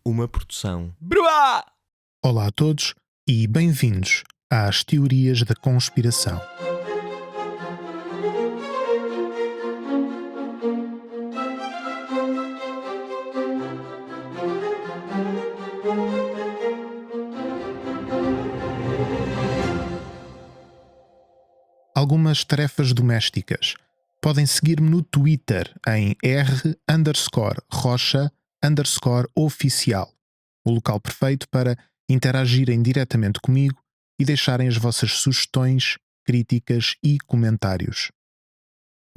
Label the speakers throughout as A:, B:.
A: Uma produção. Bruá!
B: Olá a todos e bem-vindos às Teorias da Conspiração. Algumas tarefas domésticas. Podem seguir-me no Twitter em r_rocha_oficial, o local perfeito para interagirem diretamente comigo e deixarem as vossas sugestões, críticas e comentários.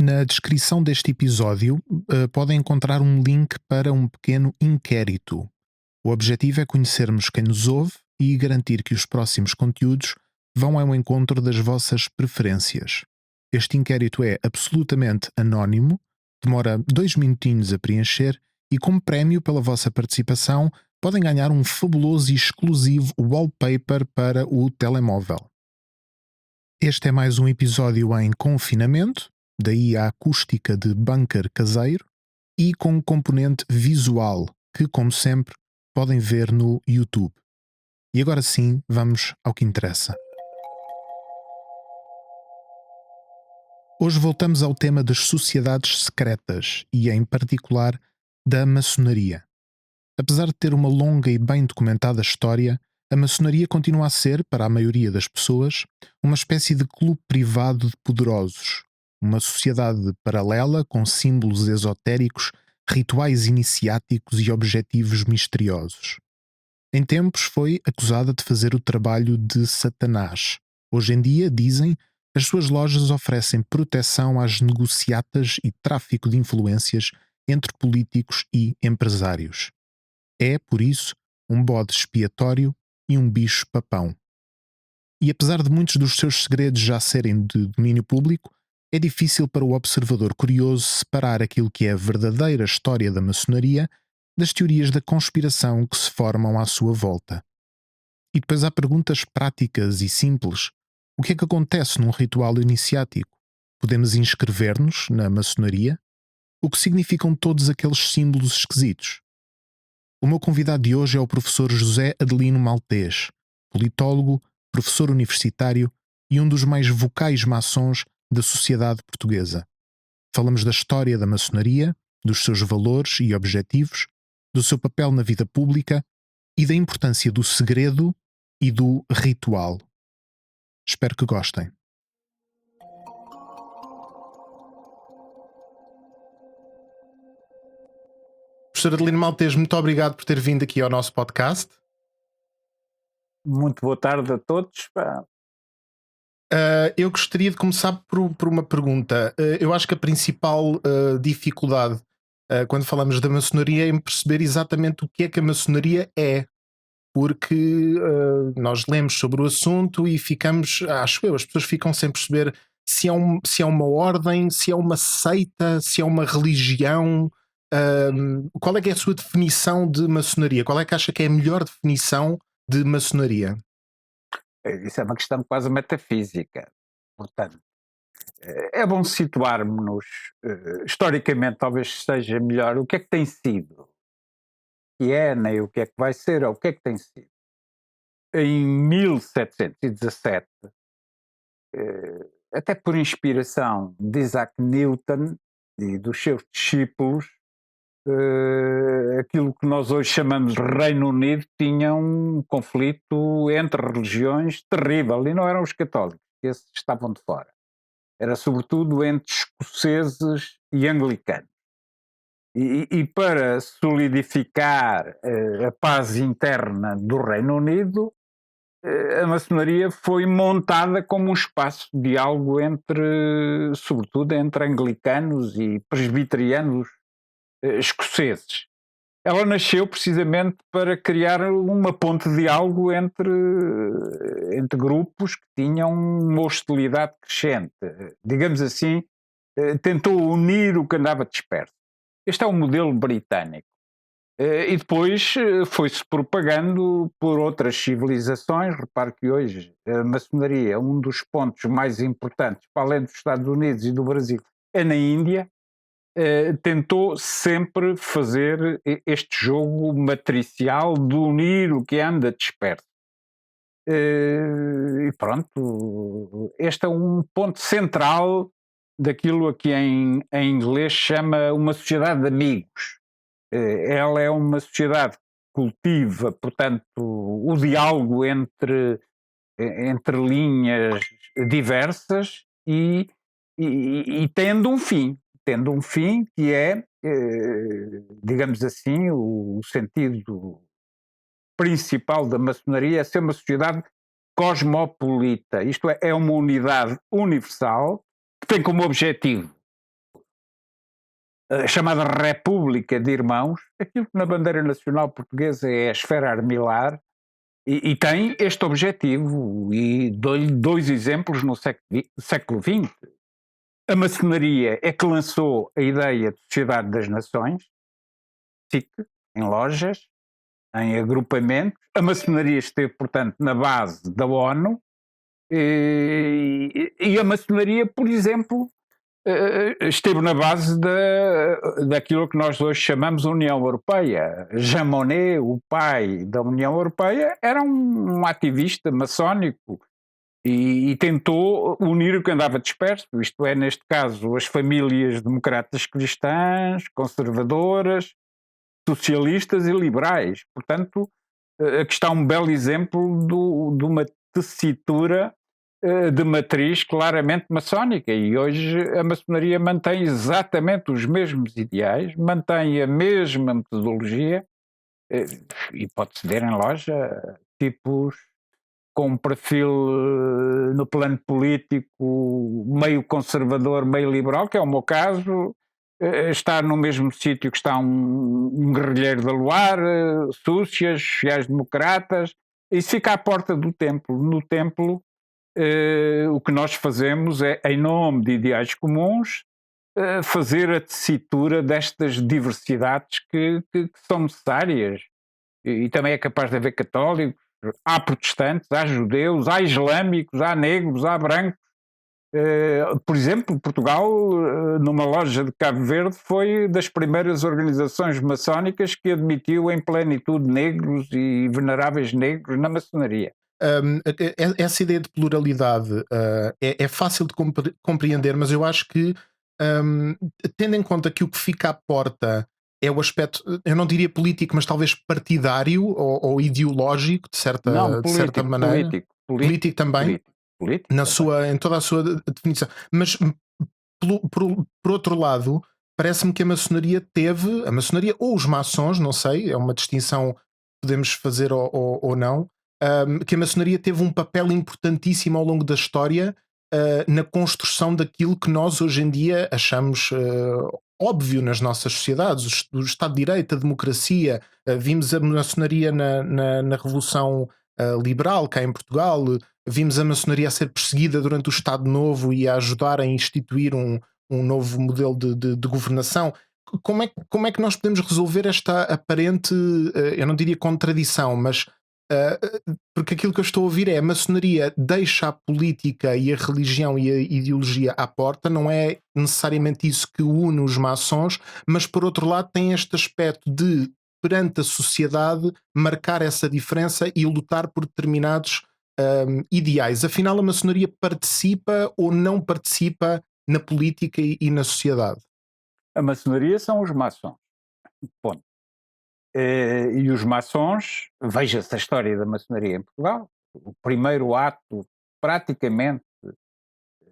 B: Na descrição deste episódio podem encontrar um link para um pequeno inquérito. O objetivo é conhecermos quem nos ouve e garantir que os próximos conteúdos vão ao encontro das vossas preferências. Este inquérito é absolutamente anónimo, demora 2 minutinhos a preencher e, como prémio pela vossa participação, podem ganhar um fabuloso e exclusivo wallpaper para o telemóvel. Este é mais um episódio em confinamento, daí a acústica de bunker caseiro, e com componente visual, que, como sempre, podem ver no YouTube. E agora sim, vamos ao que interessa. Hoje voltamos ao tema das sociedades secretas e, em particular, da maçonaria. Apesar de ter uma longa e bem documentada história, a maçonaria continua a ser, para a maioria das pessoas, uma espécie de clube privado de poderosos, uma sociedade paralela com símbolos esotéricos, rituais iniciáticos e objetivos misteriosos. Em tempos foi acusada de fazer o trabalho de Satanás. Hoje em dia, dizem, as suas lojas oferecem proteção às negociatas e tráfico de influências entre políticos e empresários. É, por isso, um bode expiatório e um bicho-papão. E apesar de muitos dos seus segredos já serem de domínio público, é difícil para o observador curioso separar aquilo que é a verdadeira história da maçonaria das teorias da conspiração que se formam à sua volta. E depois há perguntas práticas e simples. O que é que acontece num ritual iniciático? Podemos inscrever-nos na maçonaria? O que significam todos aqueles símbolos esquisitos? O meu convidado de hoje é o professor José Adelino Maltês, politólogo, professor universitário e um dos mais vocais maçons da sociedade portuguesa. Falamos da história da maçonaria, dos seus valores e objetivos, do seu papel na vida pública e da importância do segredo e do ritual. Espero que gostem. Professor Adelino Maltês, muito obrigado por ter vindo aqui ao nosso podcast.
C: Muito boa tarde a todos.
B: Eu gostaria de começar por uma pergunta. Eu acho que a principal dificuldade quando falamos da maçonaria é em perceber exatamente o que é que a maçonaria é. Porque nós lemos sobre o assunto e ficamos, acho eu, as pessoas ficam sem perceber se é uma ordem, se é uma seita, se é uma religião. Qual é que é a sua definição de maçonaria? Qual é que acha que é a melhor definição de maçonaria?
C: Isso é uma questão quase metafísica. Portanto, é bom situarmos-nos, historicamente talvez seja melhor, o que é que tem sido, o que é, nem o que é que vai ser, ou o que é que tem sido. Em 1717, até por inspiração de Isaac Newton e dos seus discípulos, aquilo que nós hoje chamamos de Reino Unido tinha um conflito entre religiões terrível, e não eram os católicos, esses estavam de fora. Era sobretudo entre escoceses e anglicanos. E para solidificar a paz interna do Reino Unido, a maçonaria foi montada como um espaço de diálogo sobretudo entre anglicanos e presbiterianos escoceses. Ela nasceu precisamente para criar uma ponte de diálogo entre grupos que tinham uma hostilidade crescente. Digamos assim, tentou unir o que andava disperso. Este é o modelo britânico. E depois foi-se propagando por outras civilizações. Repare que hoje a maçonaria é um dos pontos mais importantes, para além dos Estados Unidos e do Brasil, é na Índia. tentou sempre fazer este jogo matricial de unir o que anda disperso. E pronto, este é um ponto central daquilo a que em inglês chama uma sociedade de amigos. Ela é uma sociedade que cultiva, portanto, o diálogo entre linhas diversas e tendo um fim que é, digamos assim, o sentido principal da maçonaria é ser uma sociedade cosmopolita, isto é uma unidade universal que tem como objetivo a chamada República de Irmãos, aquilo que na bandeira nacional portuguesa é a esfera armilar, e tem este objetivo, e dou-lhe 2 exemplos no século XX. A maçonaria é que lançou a ideia de Sociedade das Nações, SIC, em lojas, em agrupamentos. A maçonaria esteve, portanto, na base da ONU, e a maçonaria, por exemplo, esteve na base daquilo que nós hoje chamamos União Europeia. Jean Monnet, o pai da União Europeia, era um ativista maçónico e tentou unir o que andava disperso, isto é, neste caso, as famílias democratas cristãs, conservadoras, socialistas e liberais. Portanto, aqui está um belo exemplo de uma tessitura de matriz claramente maçónica, e hoje a maçonaria mantém exatamente os mesmos ideais, mantém a mesma metodologia, e pode-se ver em loja tipos com um perfil no plano político meio conservador, meio liberal, que é o meu caso, está no mesmo sítio que está um guerrilheiro da Luar, súcias, fiéis-democratas, isso fica à porta do templo. No templo, o que nós fazemos é, em nome de ideais comuns, fazer a tessitura destas diversidades que são necessárias. E também é capaz de haver católicos, há protestantes, há judeus, há islâmicos, há negros, há brancos. Por exemplo, Portugal, numa loja de Cabo Verde, foi das primeiras organizações maçónicas que admitiu em plenitude negros e veneráveis negros na maçonaria.
B: Essa ideia de pluralidade é fácil de compreender, mas eu acho que, tendo em conta que o que fica à porta é o aspecto, eu não diria político, mas talvez partidário ou ideológico, de certa maneira. Político também,
C: Político
B: em toda a sua definição. Mas, por outro lado, parece-me que a maçonaria ou os maçons, não sei, é uma distinção que podemos fazer ou não, que a maçonaria teve um papel importantíssimo ao longo da história na construção daquilo que nós hoje em dia achamos óbvio nas nossas sociedades, o Estado de Direito, a democracia. Vimos a maçonaria na Revolução Liberal cá em Portugal, vimos a maçonaria a ser perseguida durante o Estado Novo e a ajudar a instituir um novo modelo de governação. Como é que nós podemos resolver esta aparente, eu não diria contradição, mas porque aquilo que eu estou a ouvir é: a maçonaria deixa a política e a religião e a ideologia à porta, não é necessariamente isso que une os maçons, mas por outro lado tem este aspecto de, perante a sociedade, marcar essa diferença e lutar por determinados ideais. Afinal, a maçonaria participa ou não participa na política e na sociedade?
C: A maçonaria são os maçons, ponto. E os maçons, veja-se a história da maçonaria em Portugal, o primeiro ato, praticamente,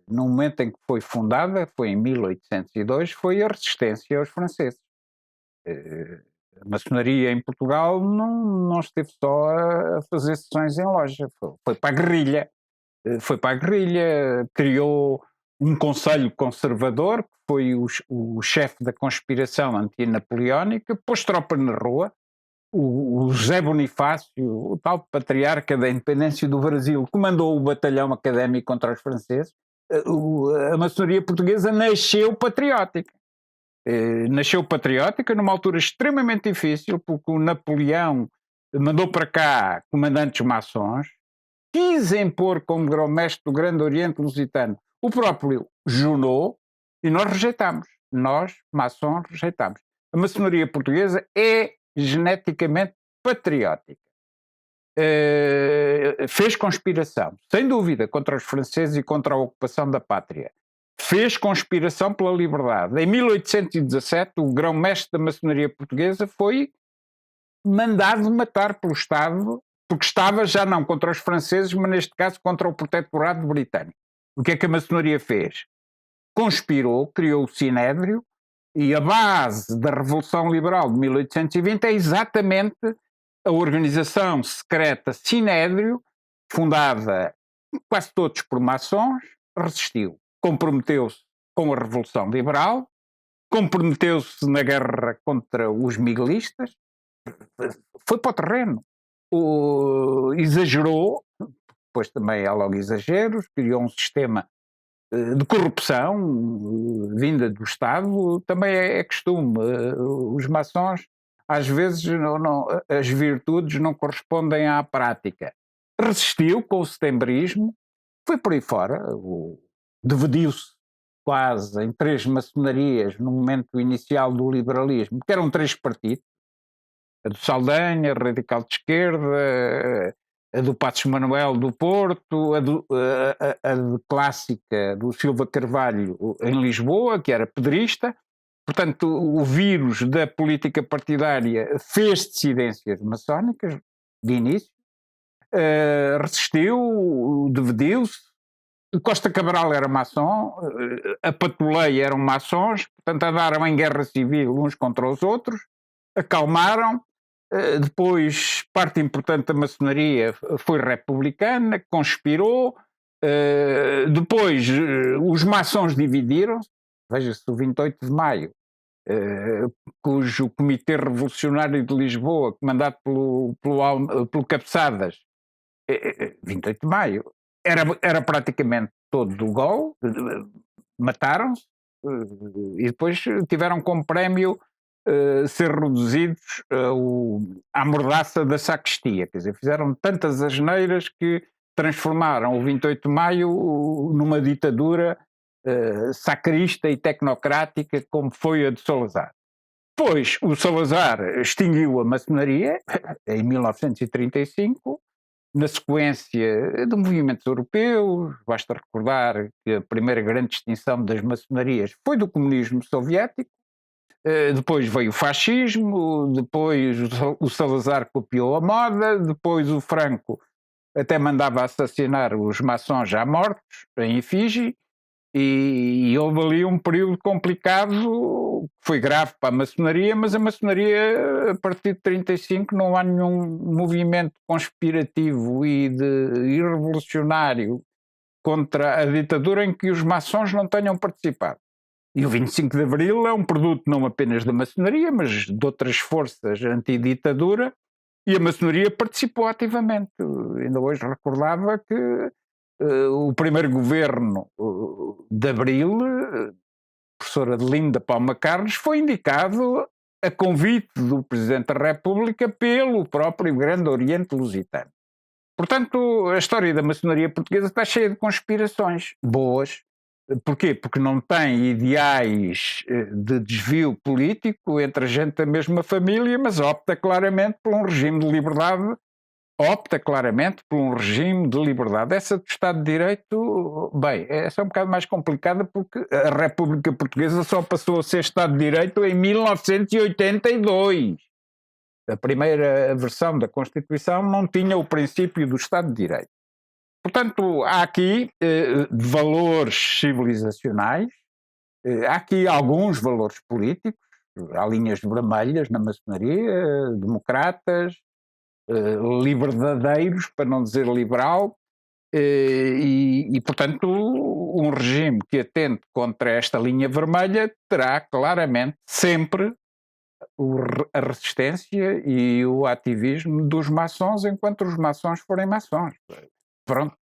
C: no momento em que foi fundada, foi em 1802, foi a resistência aos franceses. A maçonaria em Portugal não esteve só a fazer sessões em loja, foi para a guerrilha. Criou um conselho conservador, que foi o chefe da conspiração anti-napoleónica, pôs tropa na rua. O José Bonifácio, o tal patriarca da independência do Brasil, comandou o batalhão académico contra os franceses. A maçonaria portuguesa nasceu patriótica. Nasceu patriótica numa altura extremamente difícil, porque o Napoleão mandou para cá comandantes maçons, quis impor como grão-mestre do Grande Oriente Lusitano o próprio Junot, e nós rejeitámos. nós, maçons, rejeitamos. A maçonaria portuguesa é geneticamente patriótica. Fez conspiração, sem dúvida, contra os franceses e contra a ocupação da pátria. Fez conspiração pela liberdade. Em 1817, o grão-mestre da maçonaria portuguesa foi mandado matar pelo Estado, porque estava já não contra os franceses, mas neste caso contra o protetorado britânico. O que é que a maçonaria fez? Conspirou, criou o Sinédrio, e a base da Revolução Liberal de 1820 é exatamente a organização secreta Sinédrio, fundada quase todos por maçons, resistiu. Comprometeu-se com a Revolução Liberal, comprometeu-se na guerra contra os miguelistas, foi para o terreno. Exagerou, depois também há logo exageros, criou um sistema de corrupção vinda do Estado, também é costume. Os maçons, às vezes, as virtudes não correspondem à prática. Resistiu com o setembrismo, foi por aí fora, dividiu-se quase em 3 maçonarias no momento inicial do liberalismo, que eram 3 partidos, a do Saldanha, a radical de esquerda, a do Passos Manuel do Porto, a clássica do Silva Carvalho em Lisboa, que era pedrista. Portanto, o vírus da política partidária fez dissidências maçónicas, de início, resistiu, dividiu-se. Costa Cabral era maçom, a Patuleia eram maçons, portanto andaram em guerra civil uns contra os outros, acalmaram. Depois, parte importante da maçonaria foi republicana, conspirou. Depois, os maçons dividiram-se. Veja-se o 28 de maio, cujo Comitê Revolucionário de Lisboa, comandado pelo Cabeçadas, 28 de maio, era praticamente todo do gol, mataram-se, e depois tiveram como prémio ser reduzidos à mordaça da sacristia. Quer dizer, fizeram tantas asneiras que transformaram o 28 de maio numa ditadura sacrista e tecnocrática, como foi a de Salazar. Depois, o Salazar extinguiu a maçonaria em 1935, na sequência de movimentos europeus. Basta recordar que a primeira grande extinção das maçonarias foi do comunismo soviético. Depois veio o fascismo, depois o Salazar copiou a moda, depois o Franco até mandava assassinar os maçons já mortos, em efígie, e houve ali um período complicado, que foi grave para a maçonaria, mas a maçonaria, a partir de 1935, não há nenhum movimento conspirativo e revolucionário contra a ditadura em que os maçons não tenham participado. E o 25 de Abril é um produto não apenas da maçonaria, mas de outras forças anti-ditadura, e a maçonaria participou ativamente. Ainda hoje recordava que o primeiro governo de Abril, professora Adelinda Palma Carlos, foi indicado a convite do Presidente da República pelo próprio Grande Oriente Lusitano. Portanto, a história da maçonaria portuguesa está cheia de conspirações boas. Porquê? Porque não tem ideais de desvio político entre a gente da mesma família, mas opta claramente por um regime de liberdade. Essa do Estado de Direito, bem, essa é um bocado mais complicada, porque a República Portuguesa só passou a ser Estado de Direito em 1982. A primeira versão da Constituição não tinha o princípio do Estado de Direito. Portanto, há aqui valores civilizacionais, há aqui alguns valores políticos, há linhas vermelhas na maçonaria, democratas, liberdadeiros, para não dizer liberal, e, portanto, um regime que atente contra esta linha vermelha terá claramente sempre a resistência e o ativismo dos maçons enquanto os maçons forem maçons. Pronto.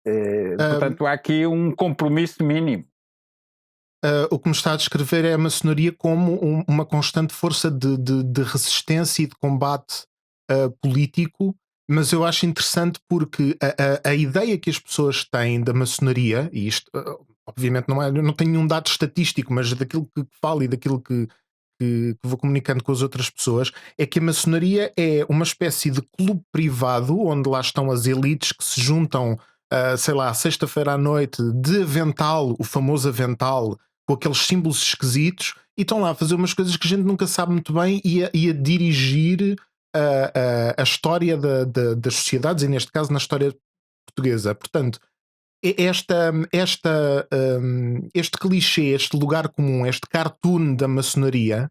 C: Portanto, há aqui um compromisso mínimo.
B: O que me está a descrever é a maçonaria como uma constante força de resistência e de combate político, mas eu acho interessante porque a ideia que as pessoas têm da maçonaria, e isto obviamente não tenho nenhum dado estatístico, mas daquilo que falo e daquilo que vou comunicando com as outras pessoas, é que a maçonaria é uma espécie de clube privado onde lá estão as elites que se juntam, sei lá, sexta-feira à noite, de avental, o famoso avental, com aqueles símbolos esquisitos, e estão lá a fazer umas coisas que a gente nunca sabe muito bem e a dirigir a história das sociedades, e neste caso na história portuguesa. Portanto, este clichê, este lugar comum, este cartoon da maçonaria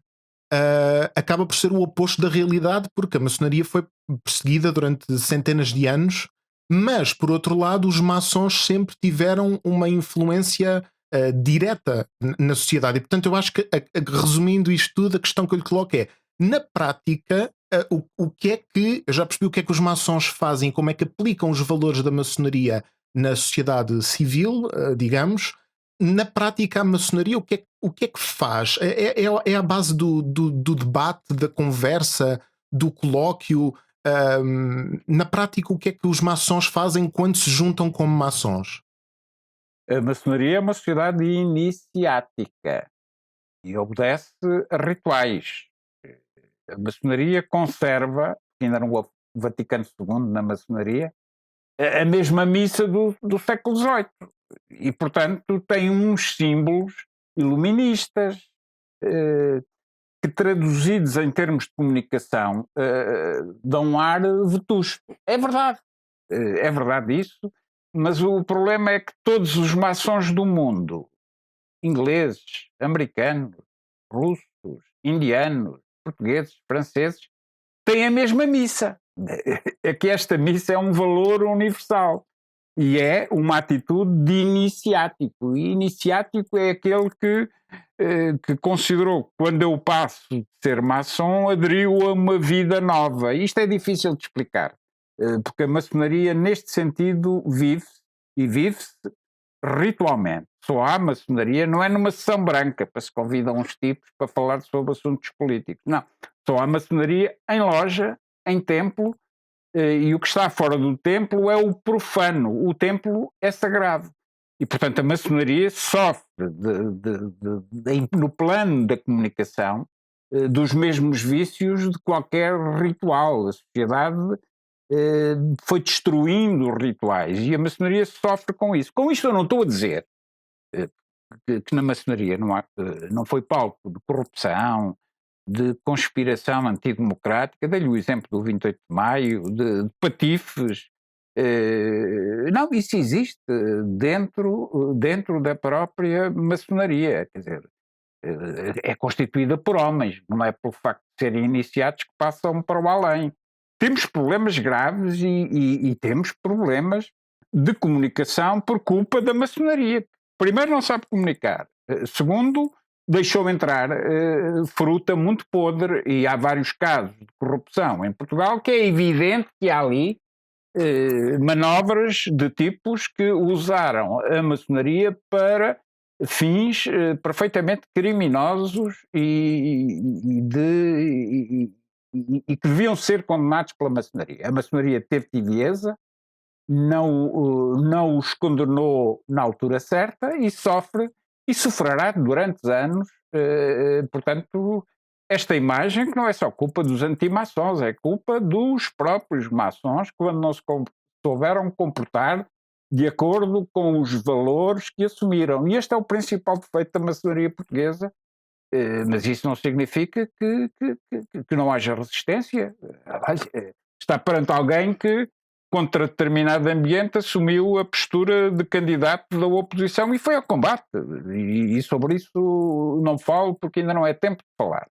B: acaba por ser o oposto da realidade, porque a maçonaria foi perseguida durante centenas de anos, mas por outro lado os maçons sempre tiveram uma influência direta na sociedade, e portanto eu acho que, resumindo isto tudo, a questão que eu lhe coloco é, na prática, o que é que, eu já percebi o que é que os maçons fazem, como é que aplicam os valores da maçonaria na sociedade civil, digamos. Na prática, a maçonaria, o que é que faz? É a base do debate, da conversa, do colóquio? Na prática, o que é que os maçons fazem quando se juntam como maçons?
C: A maçonaria é uma sociedade iniciática e obedece a rituais. A maçonaria conserva, ainda não houve Vaticano II na maçonaria, a mesma missa do século XVIII. E, portanto, tem uns símbolos iluministas que, traduzidos em termos de comunicação, dão um ar vetusto. É verdade isso, mas o problema é que todos os maçons do mundo, ingleses, americanos, russos, indianos, portugueses, franceses, têm a mesma missa. É que esta missa é um valor universal e é uma atitude de iniciático. E iniciático é aquele que considerou que, quando eu passo de ser maçom, aderiu a uma vida nova. Isto é difícil de explicar, porque a maçonaria, neste sentido, vive-se ritualmente. Só há maçonaria, não é numa sessão branca para se convidam uns tipos para falar sobre assuntos políticos. Não. Só há maçonaria em loja, em templo, e o que está fora do templo é o profano. O templo é sagrado. E, portanto, a maçonaria sofre, no plano da comunicação, dos mesmos vícios de qualquer ritual. A sociedade foi destruindo os rituais e a maçonaria sofre com isso. Com isto eu não estou a dizer que na maçonaria não foi palco de corrupção, de conspiração antidemocrática. Dei-lhe o exemplo do 28 de Maio, de patifes. Não, isso existe dentro da própria maçonaria. Quer dizer, é constituída por homens, não é pelo facto de serem iniciados que passam para o além. Temos problemas graves e temos problemas de comunicação por culpa da maçonaria. Primeiro, não sabe comunicar. Segundo, deixou entrar fruta muito podre, e há vários casos de corrupção em Portugal que é evidente que há ali manobras de tipos que usaram a maçonaria para fins perfeitamente criminosos e que deviam ser condenados pela maçonaria. A maçonaria teve tibieza, não os condenou na altura certa e sofrerá durante anos. Portanto, esta imagem, que não é só culpa dos antimaçons, é culpa dos próprios maçons, quando não se souberam comportar de acordo com os valores que assumiram. E este é o principal defeito da maçonaria portuguesa, mas isso não significa que não haja resistência. Está perante alguém que, contra determinado ambiente, assumiu a postura de candidato da oposição e foi ao combate. E sobre isso não falo, porque ainda não é tempo de falar.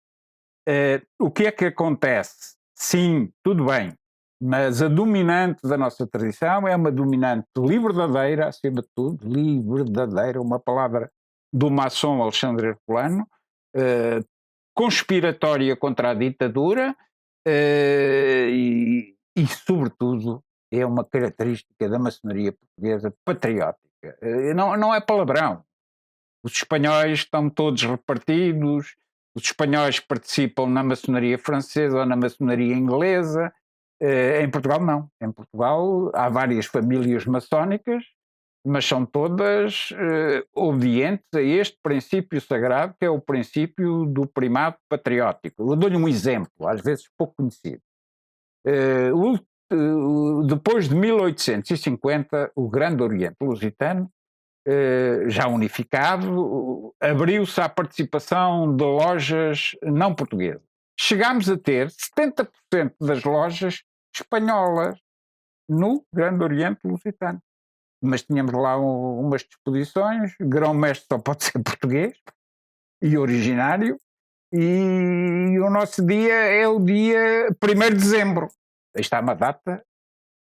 C: O que é que acontece? Sim, tudo bem, mas a dominante da nossa tradição é uma dominante verdadeira, acima de tudo, verdadeira, uma palavra do maçom Alexandre Herculano, conspiratória contra a ditadura, e sobretudo, é uma característica da maçonaria portuguesa patriótica. Não é palavrão. Os espanhóis estão todos repartidos, os espanhóis participam na maçonaria francesa ou na maçonaria inglesa. Em Portugal não. Em Portugal há várias famílias maçónicas, mas são todas obedientes a este princípio sagrado, que é o princípio do primado patriótico. Eu dou-lhe um exemplo, às vezes pouco conhecido. Depois de 1850, o Grande Oriente Lusitano, já unificado, abriu-se à participação de lojas não portuguesas. Chegámos a ter 70% das lojas espanholas no Grande Oriente Lusitano. Mas tínhamos lá umas disposições, grão-mestre só pode ser português e originário, e o nosso dia é o dia 1º de dezembro. Aí está uma data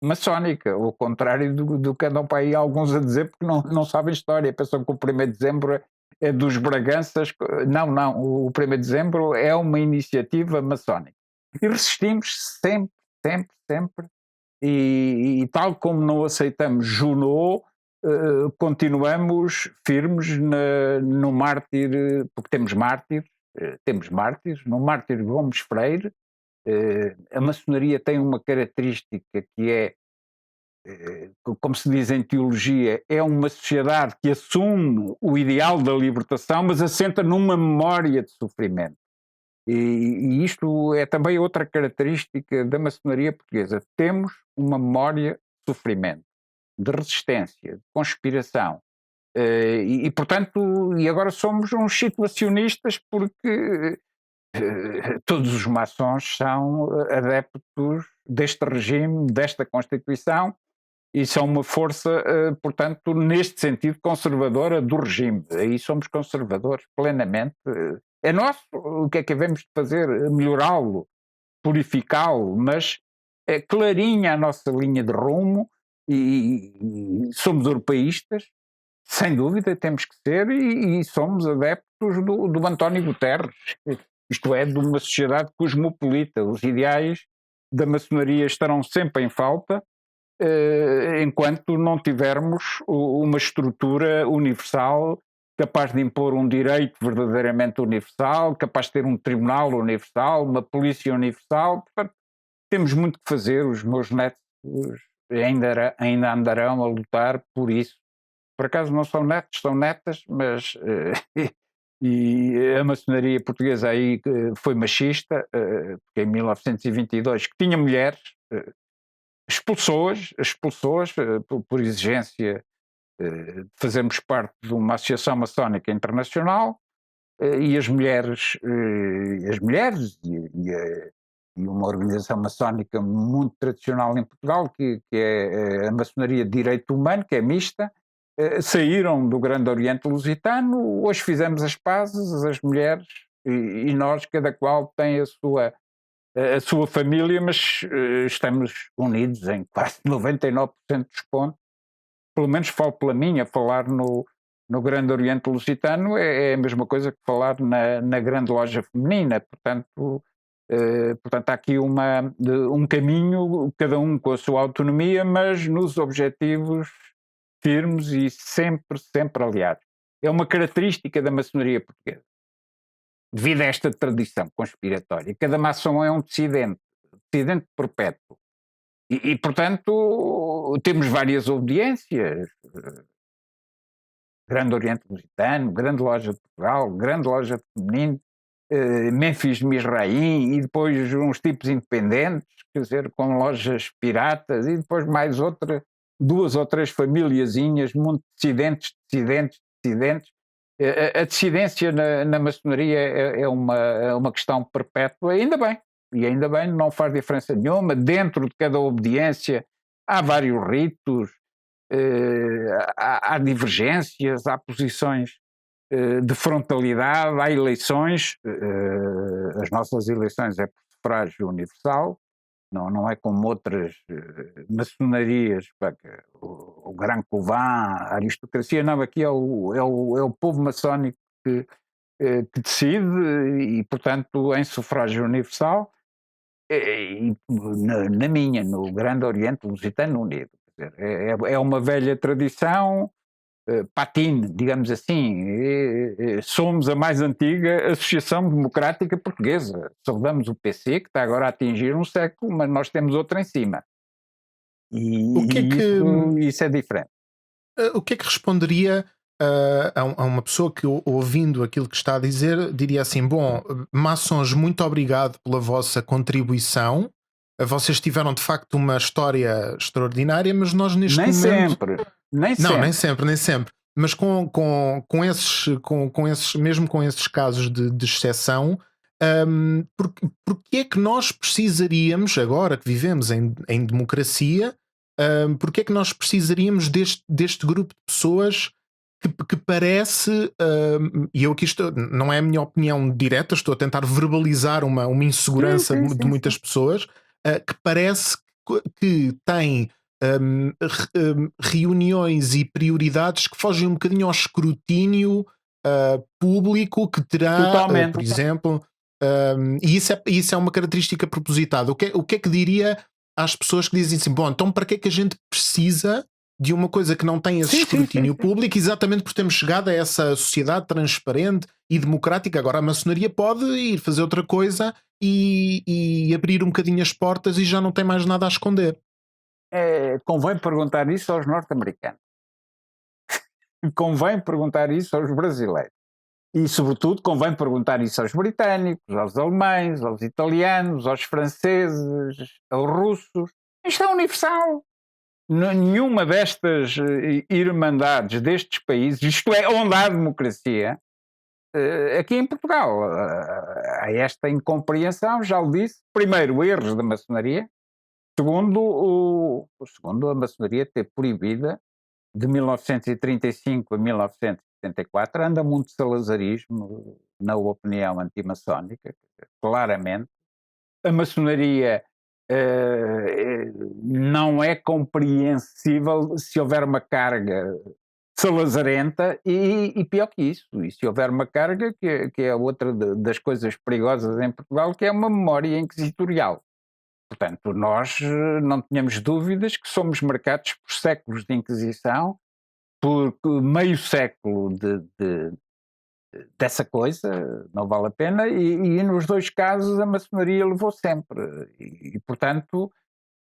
C: maçónica, ao contrário do que andam para aí alguns a dizer, porque não sabem história, pensam que o 1º de dezembro é dos Braganças. Não, o 1º de dezembro é uma iniciativa maçónica. E resistimos sempre, e tal como não aceitamos Junot, continuamos firmes no mártir, porque temos mártires, no mártir Gomes Freire. A maçonaria tem uma característica que é, como se diz em teologia, é uma sociedade que assume o ideal da libertação, mas assenta numa memória de sofrimento. E isto é também outra característica da maçonaria portuguesa. Temos uma memória de sofrimento, de resistência, de conspiração. Portanto, agora somos uns situacionistas, porque todos os maçons são adeptos deste regime, desta Constituição, e são uma força, portanto, neste sentido, conservadora do regime. Aí somos conservadores plenamente. É nosso, o que é que devemos fazer? Melhorá-lo, purificá-lo, mas é clarinha a nossa linha de rumo, e somos europeístas, sem dúvida, temos que ser, e somos adeptos do António Guterres, isto é, de uma sociedade cosmopolita. Os ideais da maçonaria estarão sempre em falta, enquanto não tivermos uma estrutura universal capaz de impor um direito verdadeiramente universal, capaz de ter um tribunal universal, uma polícia universal. Portanto, temos muito que fazer. Os meus netos ainda andarão a lutar por isso. Por acaso não são netos, são netas, mas e a maçonaria portuguesa aí foi machista, porque em 1922, que tinha mulheres, expulsou-as por exigência de fazermos parte de uma associação maçónica internacional, e as mulheres e uma organização maçónica muito tradicional em Portugal, que é a maçonaria de direito humano, que é mista, saíram do Grande Oriente Lusitano. Hoje fizemos as pazes, as mulheres e nós, cada qual tem a sua família, mas estamos unidos em quase 99% dos pontos. Pelo menos falo pela minha. Falar no Grande Oriente Lusitano é a mesma coisa que falar na Grande Loja Feminina. Portanto, há aqui um caminho, cada um com a sua autonomia, mas nos objetivos firmes e sempre aliados. É uma característica da maçonaria portuguesa, devido a esta tradição conspiratória. Cada maçom é um dissidente perpétuo. Portanto, temos várias obediências. Grande Oriente Lusitano, Grande Loja de Portugal, Grande Loja de Feminino, Mênfis Misraim, e depois uns tipos independentes, quer dizer, com lojas piratas, e depois mais 2 ou 3 famíliazinhas, muito dissidentes. A dissidência na maçonaria é uma questão perpétua, ainda bem, não faz diferença nenhuma. Dentro de cada obediência há vários ritos, há divergências, há posições de frontalidade, há eleições. As nossas eleições é por sufrágio universal, não é como outras maçonarias, o Grand Couvent, a aristocracia. Não, aqui é o povo maçónico que decide, e portanto em sufrágio universal. No Grande Oriente Lusitano Unido. Quer dizer, é uma velha tradição, patine, digamos assim. Somos a mais antiga Associação Democrática Portuguesa. Saudamos o PC, que está agora a atingir um século, mas nós temos outra em cima.
B: O que é que...
C: Isso é diferente.
B: o que é que responderia a uma pessoa que, ouvindo aquilo que está a dizer, diria assim: bom, maçons, muito obrigado pela vossa contribuição. Vocês tiveram de facto uma história extraordinária, mas nós neste
C: Nem
B: momento.
C: sempre. Nem
B: Não,
C: sempre.
B: nem sempre. Mas com esses, mesmo com esses casos de exceção, porque é que nós precisaríamos, agora que vivemos em democracia, porque é que nós precisaríamos deste grupo de pessoas que parece, e eu aqui estou, não é a minha opinião direta, estou a tentar verbalizar uma insegurança
C: Sim,
B: de
C: sim,
B: muitas pessoas, que parece que tem reuniões e prioridades que fogem um bocadinho ao escrutínio público que terá,
C: totalmente.
B: por exemplo, e isso é uma característica propositada. O que é que diria às pessoas que dizem assim: bom, então para que é que a gente precisa de uma coisa que não tem esse
C: Sim,
B: escrutínio público, exatamente por termos chegado a essa sociedade transparente e democrática? Agora a maçonaria pode ir fazer outra coisa e abrir um bocadinho as portas e já não tem mais nada a esconder.
C: Convém perguntar isso aos norte-americanos. Convém perguntar isso aos brasileiros. E, sobretudo, convém perguntar isso aos britânicos, aos alemães, aos italianos, aos franceses, aos russos. Isto é universal. Nenhuma destas irmandades destes países, isto é, onde há democracia, aqui em Portugal, há esta incompreensão, já o disse. Primeiro, erros da maçonaria. Segundo, a maçonaria ter proibida, de 1935 a 1974, anda muito salazarismo na opinião antimaçónica, claramente. A maçonaria não é compreensível se houver uma carga salazarenta e pior que isso, e se houver uma carga que é outra das coisas perigosas em Portugal, que é uma memória inquisitorial. Portanto, nós não tínhamos dúvidas que somos marcados por séculos de Inquisição, por meio século dessa coisa, não vale a pena, e nos dois casos a maçonaria levou sempre. Portanto,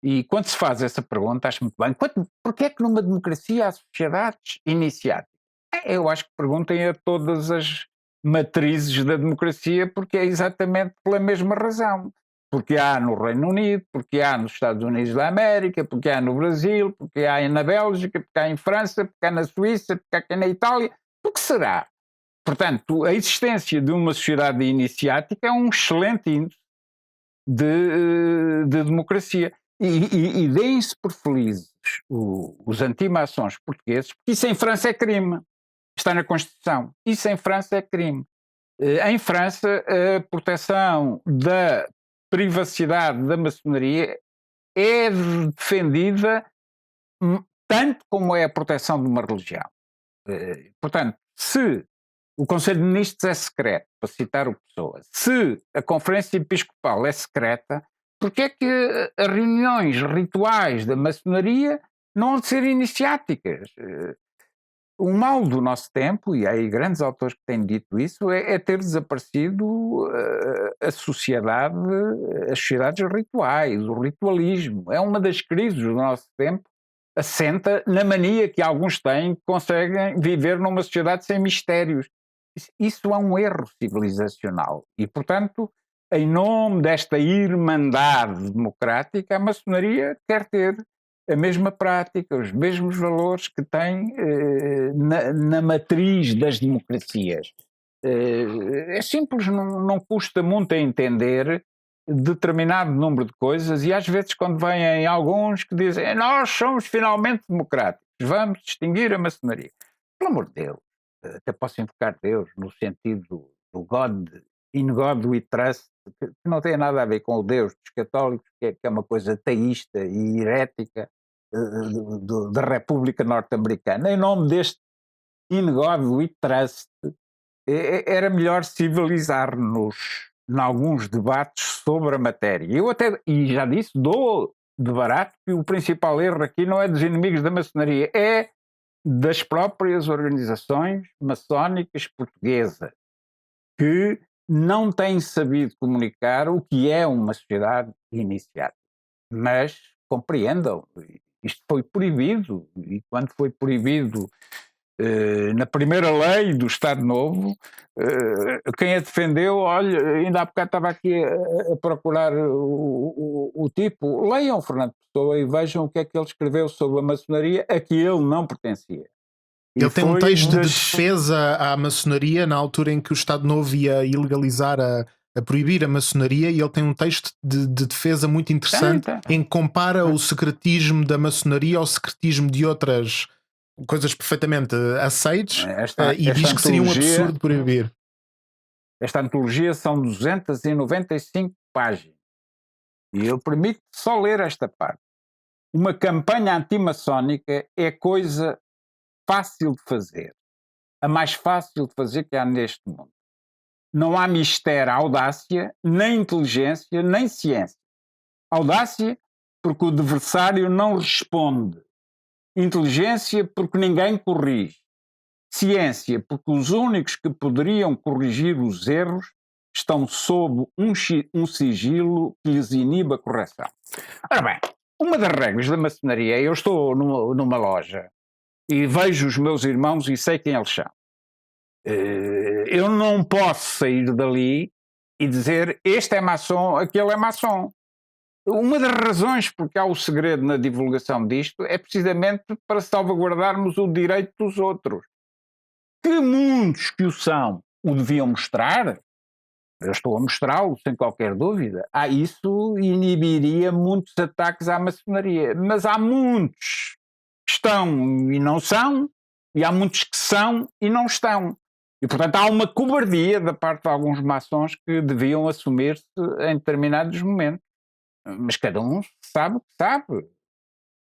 C: e quando se faz essa pergunta, acho muito bem, porquê é que numa democracia há sociedades iniciáticas? Eu acho que perguntem a todas as matrizes da democracia, porque é exatamente pela mesma razão. Porque há no Reino Unido, porque há nos Estados Unidos da América, porque há no Brasil, porque há na Bélgica, porque há em França, porque há na Suíça, porque há aqui na Itália. Por que será? Portanto, a existência de uma sociedade iniciática é um excelente índice de democracia. E deem-se por felizes os antimaçons portugueses, porque isso em França é crime. Está na Constituição. Isso em França é crime. Em França, a proteção da privacidade da maçonaria é defendida tanto como é a proteção de uma religião. Portanto, se o Conselho de Ministros é secreto, para citar o Pessoa, se a Conferência Episcopal é secreta, porque é que as reuniões rituais da maçonaria não hão de ser iniciáticas? O mal do nosso tempo, e há aí grandes autores que têm dito isso, é ter desaparecido as sociedades rituais, o ritualismo. É uma das crises do nosso tempo, assenta na mania que alguns têm que conseguem viver numa sociedade sem mistérios. Isso é um erro civilizacional. E, portanto, em nome desta irmandade democrática, a maçonaria quer ter a mesma prática, os mesmos valores que tem na matriz das democracias. É simples, não custa muito a entender determinado número de coisas, e às vezes quando vêm alguns que dizem nós somos finalmente democráticos, vamos distinguir a maçonaria. Pelo amor de Deus, até posso invocar Deus no sentido do God, in God we trust, que não tem nada a ver com o Deus dos católicos, que é uma coisa teísta e herética da República Norte-Americana. Em nome deste in God we trust, era melhor civilizar-nos em alguns debates sobre a matéria. Eu até, e já disse, dou de barato que o principal erro aqui não é dos inimigos da maçonaria, é das próprias organizações maçónicas portuguesas, que não têm sabido comunicar o que é uma sociedade iniciática. Mas compreendam, Isto foi proibido, e quando foi proibido na primeira lei do Estado Novo, quem a defendeu, olha, ainda há bocado estava aqui a procurar o tipo, leiam Fernando Pessoa e vejam o que é que ele escreveu sobre a maçonaria a que ele não pertencia.
B: Ele tem um texto de defesa à maçonaria na altura em que o Estado Novo ia ilegalizar a proibir a maçonaria, e ele tem um texto de defesa muito interessante em que compara o secretismo da maçonaria ao secretismo de outras coisas perfeitamente aceites, e diz que seria um absurdo proibir.
C: Esta antologia são 295 páginas e eu permito só ler esta parte. Uma campanha antimaçónica é coisa fácil de fazer, a mais fácil de fazer que há neste mundo. Não há mistério, audácia, nem inteligência, nem ciência. Audácia porque o adversário não responde. Inteligência porque ninguém corrige. Ciência porque os únicos que poderiam corrigir os erros estão sob um sigilo que lhes inibe a correção. Ora bem, uma das regras da maçonaria, eu estou numa loja e vejo os meus irmãos e sei quem eles são. Eu não posso sair dali e dizer este é maçom, aquele é maçom. Uma das razões porque há o segredo na divulgação disto é precisamente para salvaguardarmos o direito dos outros. Que muitos que o são o deviam mostrar, eu estou a mostrá-lo sem qualquer dúvida, isso inibiria muitos ataques à maçonaria. Mas há muitos que estão e não são, e há muitos que são e não estão. E, portanto, há uma cobardia da parte de alguns maçons que deviam assumir-se em determinados momentos. Mas cada um sabe o que sabe.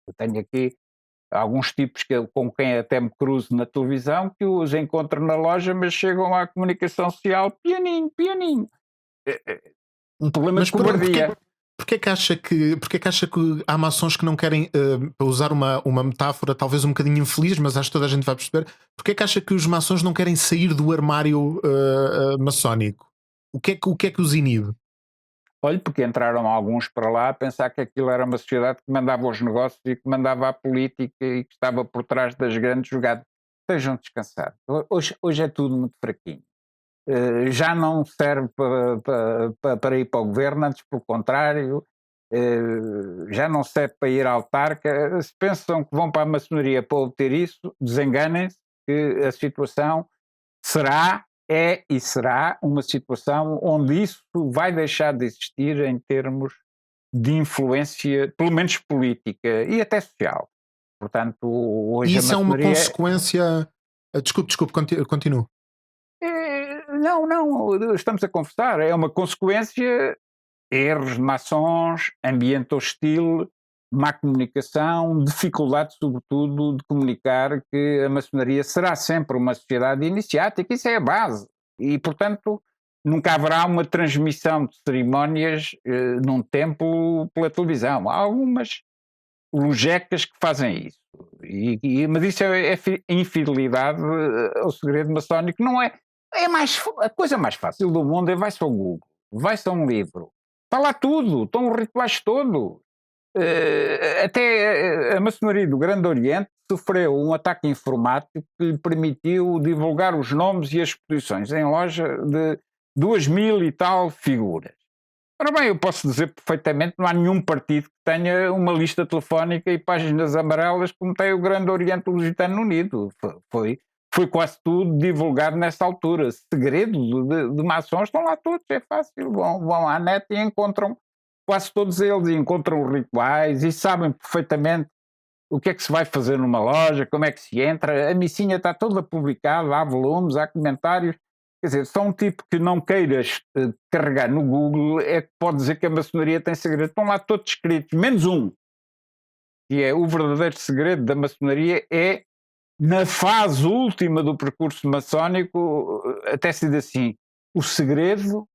C: Eu tenho aqui alguns tipos com quem até me cruzo na televisão, que os encontro na loja, mas chegam à comunicação social pianinho. Um problema de cobardia.
B: Porquê que acha que há maçons que não querem, para usar uma metáfora talvez um bocadinho infeliz, mas acho que toda a gente vai perceber, porquê que acha que os maçons não querem sair do armário maçónico? O que é que os inibe?
C: Olha, porque entraram alguns para lá a pensar que aquilo era uma sociedade que mandava os negócios e que mandava a política e que estava por trás das grandes jogadas. Estejam descansados. Hoje é tudo muito fraquinho. Já não serve para ir para o governo, antes pelo contrário, já não serve para ir à autarca. Se pensam que vão para a maçonaria para obter isso, desenganem-se, que a situação será uma situação onde isso vai deixar de existir em termos de influência, pelo menos política e até social. Portanto, hoje
B: isso
C: a maçonaria...
B: é uma consequência... Desculpe, continuo.
C: Não, estamos a conversar. É uma consequência, erros de maçons, ambiente hostil, má comunicação, dificuldade, sobretudo, de comunicar que a maçonaria será sempre uma sociedade iniciática. Isso é a base. E, portanto, nunca haverá uma transmissão de cerimónias num templo pela televisão. Há algumas logecas que fazem isso. Mas isso é infidelidade ao segredo maçónico. Não é... a coisa mais fácil do mundo é vai-se ao Google, vai-se a um livro. Está lá tudo, estão os rituais todos. Até a maçonaria do Grande Oriente sofreu um ataque informático que lhe permitiu divulgar os nomes e as posições em loja de 2.000 e tal figuras. Ora bem, eu posso dizer perfeitamente que não há nenhum partido que tenha uma lista telefónica e páginas amarelas como tem o Grande Oriente Lusitano Unido. Foi quase tudo divulgado nessa altura. Segredos de maçons estão lá todos, é fácil. Vão à net e encontram quase todos eles, encontram rituais e sabem perfeitamente o que é que se vai fazer numa loja, como é que se entra. A missinha está toda publicada, há volumes, há comentários. Quer dizer, só um tipo que não queiras carregar no Google é que pode dizer que a maçonaria tem segredo. Estão lá todos escritos, menos um, que é o verdadeiro segredo da maçonaria, é na fase última do percurso maçónico, até se diz assim, o segredo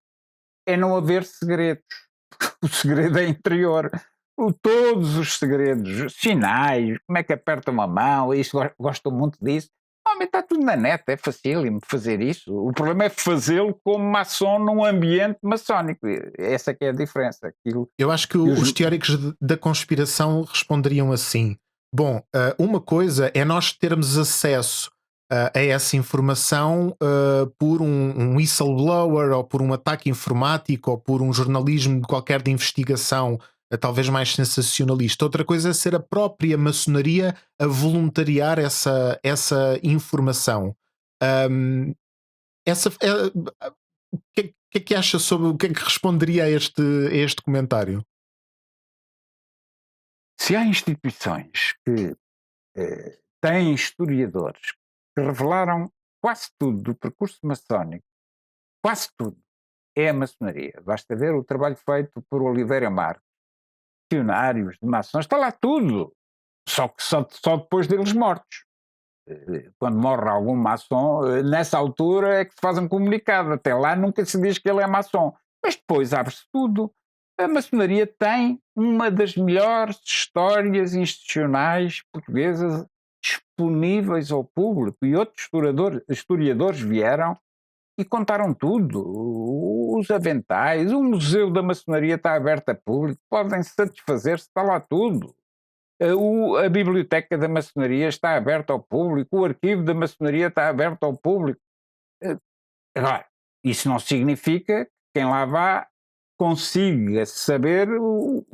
C: é não haver segredos. O segredo é interior. Todos os segredos, sinais, como é que aperta uma mão, isso, gosto muito disso. Mas está tudo na net, é facílimo fazer isso. O problema é fazê-lo como maçom num ambiente maçónico. Essa que é a diferença.
B: Eu acho que os teóricos da conspiração responderiam assim. Bom, uma coisa é nós termos acesso a essa informação por um whistleblower ou por um ataque informático ou por um jornalismo qualquer de investigação, talvez mais sensacionalista. Outra coisa é ser a própria maçonaria a voluntariar essa informação. Ahm, o que é que acha sobre o que é que responderia a este comentário?
C: Se há instituições que têm historiadores que revelaram quase tudo do percurso maçónico, quase tudo, é a maçonaria. Basta ver o trabalho feito por Oliveira Marques, missionários de maçons, está lá tudo. Só que só depois deles mortos. Quando morre algum maçom, nessa altura é que se faz um comunicado. Até lá nunca se diz que ele é maçom. Mas depois abre-se tudo. A maçonaria tem uma das melhores histórias institucionais portuguesas disponíveis ao público. E outros historiadores vieram e contaram tudo. Os aventais, o Museu da Maçonaria está aberto a público, podem satisfazer-se, está lá tudo. A biblioteca da maçonaria está aberta ao público, o arquivo da maçonaria está aberto ao público. Agora, isso não significa que quem lá vá consiga saber o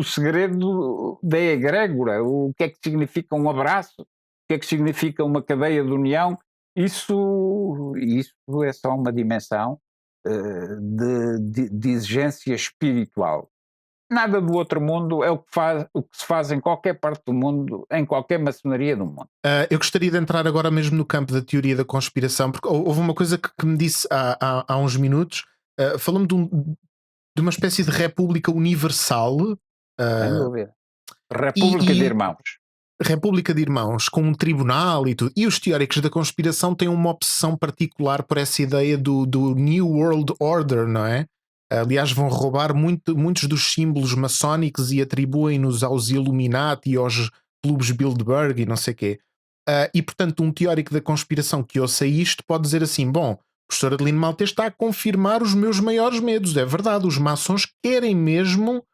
C: segredo da egrégora, o que é que significa um abraço, o que é que significa uma cadeia de união. Isso é só uma dimensão de exigência espiritual. Nada do outro mundo é o que se faz em qualquer parte do mundo, em qualquer maçonaria do mundo.
B: Eu gostaria de entrar agora mesmo no campo da teoria da conspiração, porque houve uma coisa que me disse há uns minutos, falou-me de uma espécie de república universal.
C: Sem dúvida. República de Irmãos.
B: República de Irmãos, com um tribunal e tudo. E os teóricos da conspiração têm uma obsessão particular por essa ideia do New World Order, não é? Aliás, vão roubar muitos dos símbolos maçónicos e atribuem-nos aos Illuminati e aos clubes Bilderberg e não sei o quê. E, portanto, um teórico da conspiração que ouça isto pode dizer assim, bom, o professor Adelino Maltês está a confirmar os meus maiores medos. É verdade, os maçons querem mesmo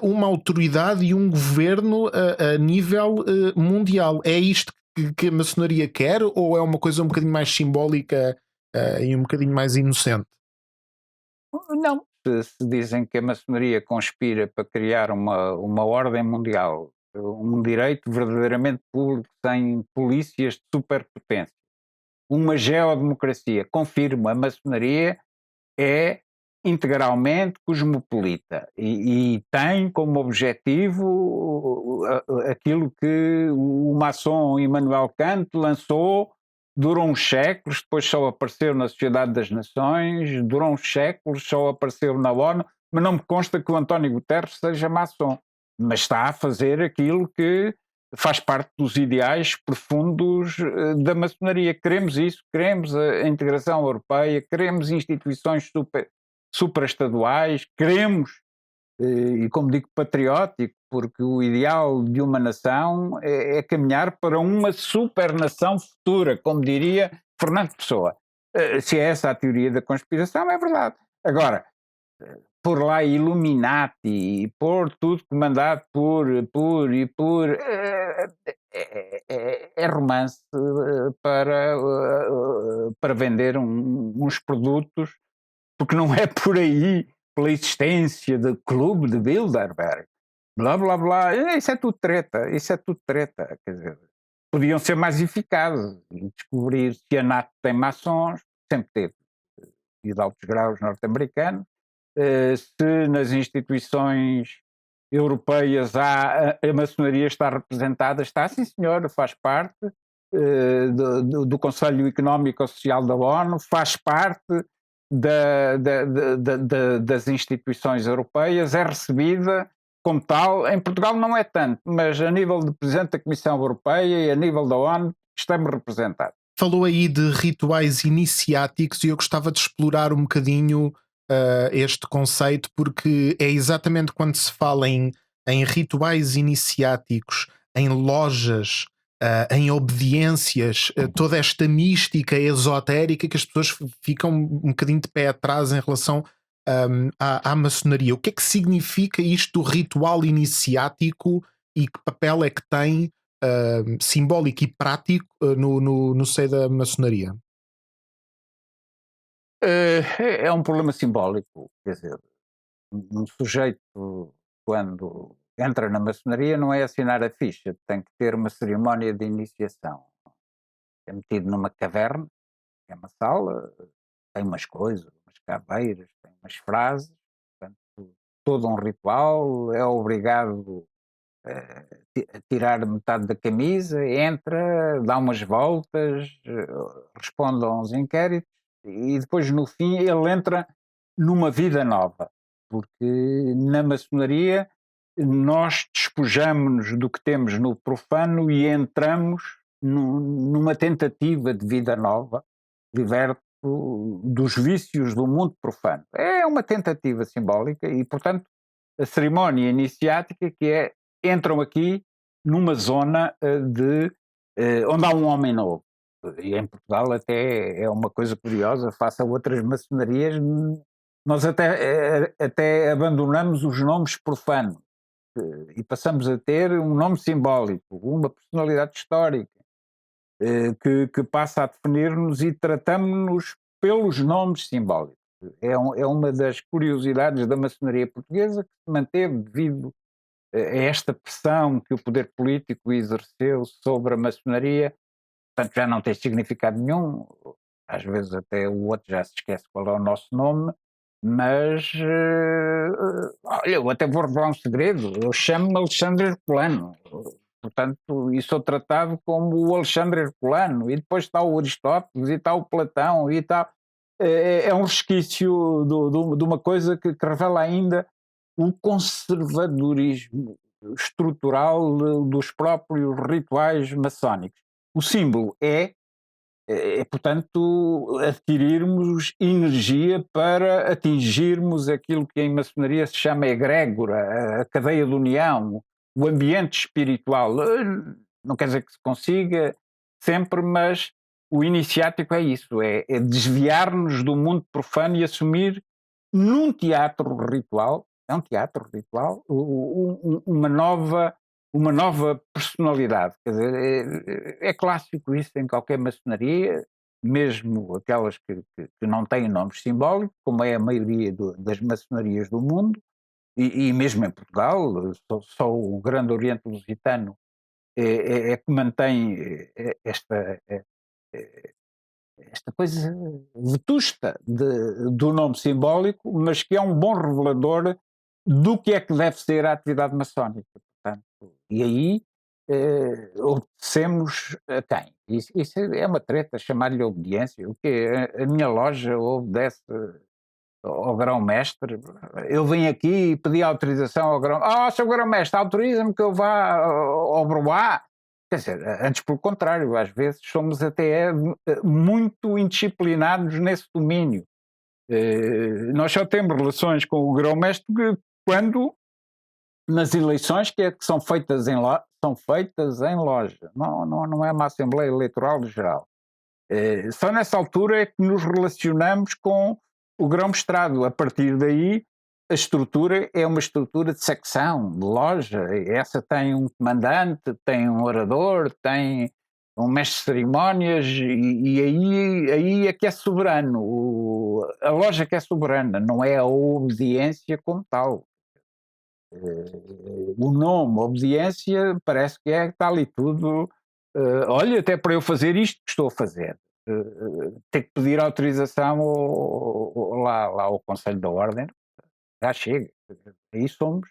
B: uma autoridade e um governo a nível mundial. É isto que a maçonaria quer ou é uma coisa um bocadinho mais simbólica e um bocadinho mais inocente?
C: Não. Se dizem que a maçonaria conspira para criar uma ordem mundial, um direito verdadeiramente público sem polícias de superpotência, uma geodemocracia, confirmo, a maçonaria é integralmente cosmopolita e tem como objetivo aquilo que o maçom Immanuel Kant lançou. Durou uns séculos, depois só apareceu na Sociedade das Nações, durou uns séculos, só apareceu na ONU, mas não me consta que o António Guterres seja maçom, mas está a fazer aquilo que faz parte dos ideais profundos da maçonaria. Queremos isso, queremos a integração europeia, queremos instituições supraestaduais, queremos, e como digo, patriótico, porque o ideal de uma nação é caminhar para uma supernação futura, como diria Fernando Pessoa. Se é essa a teoria da conspiração, é verdade. Agora, por lá Illuminati e pôr tudo comandado por é romance para vender uns produtos, porque não é por aí, pela existência do clube de Bilderberg, blá blá blá, isso é tudo treta, quer dizer, podiam ser mais eficazes e descobrir se a NATO tem maçons, sempre teve, e de altos graus norte-americanos, se nas instituições europeias a maçonaria está representada, está, sim senhora, faz parte do Conselho Económico e Social da ONU, faz parte das instituições europeias, é recebida como tal. Em Portugal não é tanto, mas a nível de Presidente da Comissão Europeia e a nível da ONU estamos representados.
B: Falou aí de rituais iniciáticos e eu gostava de explorar um bocadinho este conceito, porque é exatamente quando se fala em rituais iniciáticos, em lojas, em obediências, toda esta mística esotérica que as pessoas ficam um bocadinho de pé atrás em relação à maçonaria. O que é que significa isto do ritual iniciático e que papel é que tem simbólico e prático no seio da maçonaria?
C: É um problema simbólico, quer dizer, um sujeito, quando entra na maçonaria, não é assinar a ficha, tem que ter uma cerimónia de iniciação. É metido numa caverna, é uma sala, tem umas coisas, umas caveiras, tem umas frases, portanto, todo um ritual, é obrigado a tirar metade da camisa, entra, dá umas voltas, responde a uns inquéritos e depois no fim ele entra numa vida nova, porque na maçonaria nós despojamos-nos do que temos no profano e entramos numa tentativa de vida nova, liberto dos vícios do mundo profano. É uma tentativa simbólica e, portanto, a cerimónia iniciática que é entram aqui numa zona onde há um homem novo. E em Portugal até é uma coisa curiosa, face a outras maçonarias, nós até abandonamos os nomes profanos e passamos a ter um nome simbólico, uma personalidade histórica que passa a definir-nos e tratamos-nos pelos nomes simbólicos. É uma das curiosidades da maçonaria portuguesa que se manteve devido a esta pressão que o poder político exerceu sobre a maçonaria, portanto já não tem significado nenhum, às vezes até o outro já se esquece qual é o nosso nome, mas olha, eu até vou revelar um segredo, eu chamo-me Alexandre Herculano, portanto, e sou tratado como o Alexandre Herculano, e depois está o Aristóteles, e está o Platão, e está... É um resquício de uma coisa que revela ainda o conservadorismo estrutural dos próprios rituais maçónicos. O símbolo portanto, adquirirmos energia para atingirmos aquilo que em maçonaria se chama egrégora, a cadeia de união, o ambiente espiritual. Não quer dizer que se consiga sempre, mas o iniciático é isso, é desviar-nos do mundo profano e assumir num teatro ritual, é um teatro ritual, uma nova personalidade. Quer dizer, é clássico isso em qualquer maçonaria, mesmo aquelas que não têm nomes simbólicos, como é a maioria das maçonarias do mundo, e mesmo em Portugal, só o Grande Oriente Lusitano é que mantém esta coisa vetusta do nome simbólico, mas que é um bom revelador do que é que deve ser a atividade maçónica. Portanto, e aí obedecemos a quem? Isso é uma treta, chamar-lhe obediência. O quê? A minha loja obedece ao grão-mestre? Eu vim aqui e pedi autorização ao grão... Sr. grão-mestre, autoriza-me que eu vá ao Broá? Quer dizer, antes pelo contrário, às vezes somos até muito indisciplinados nesse domínio. Nós só temos relações com o grão-mestre quando nas eleições que são feitas em loja, não é uma Assembleia Eleitoral Geral. Só nessa altura é que nos relacionamos com o grão-mestrado. A partir daí, a estrutura é uma estrutura de secção, de loja. Essa tem um comandante, tem um orador, tem um mestre de cerimónias e aí é que é soberano. A loja que é soberana, não é a obediência como tal. O nome, obediência, parece que está ali tudo. Olha, até para eu fazer isto que estou a fazer, ter que pedir autorização lá ao Conselho da Ordem, já chega. Aí somos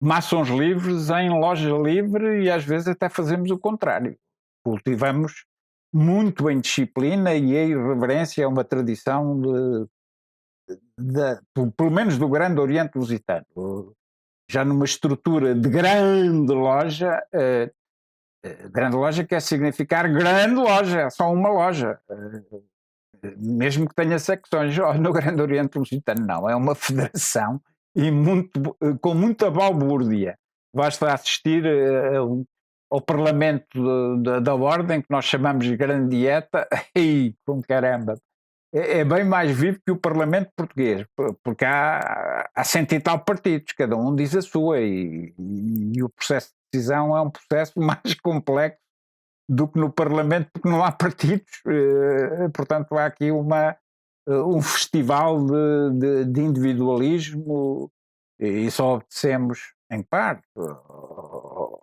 C: maçons livres em loja livre e às vezes até fazemos o contrário. Cultivamos muito em disciplina e a irreverência é uma tradição pelo menos do Grande Oriente Lusitano. Já numa estrutura de grande loja, grande loja quer significar grande loja, é só uma loja. Mesmo que tenha secções, no Grande Oriente Lusitano não, é uma federação e com muita balbúrdia. Basta assistir ao Parlamento da Ordem, que nós chamamos de Grande Dieta, e com caramba, é bem mais vivo que o Parlamento português, porque há 100 e tal partidos, cada um diz a sua, e o processo decisão é um processo mais complexo do que no Parlamento, porque não há partidos, portanto há aqui um festival de individualismo e só obedecemos em parte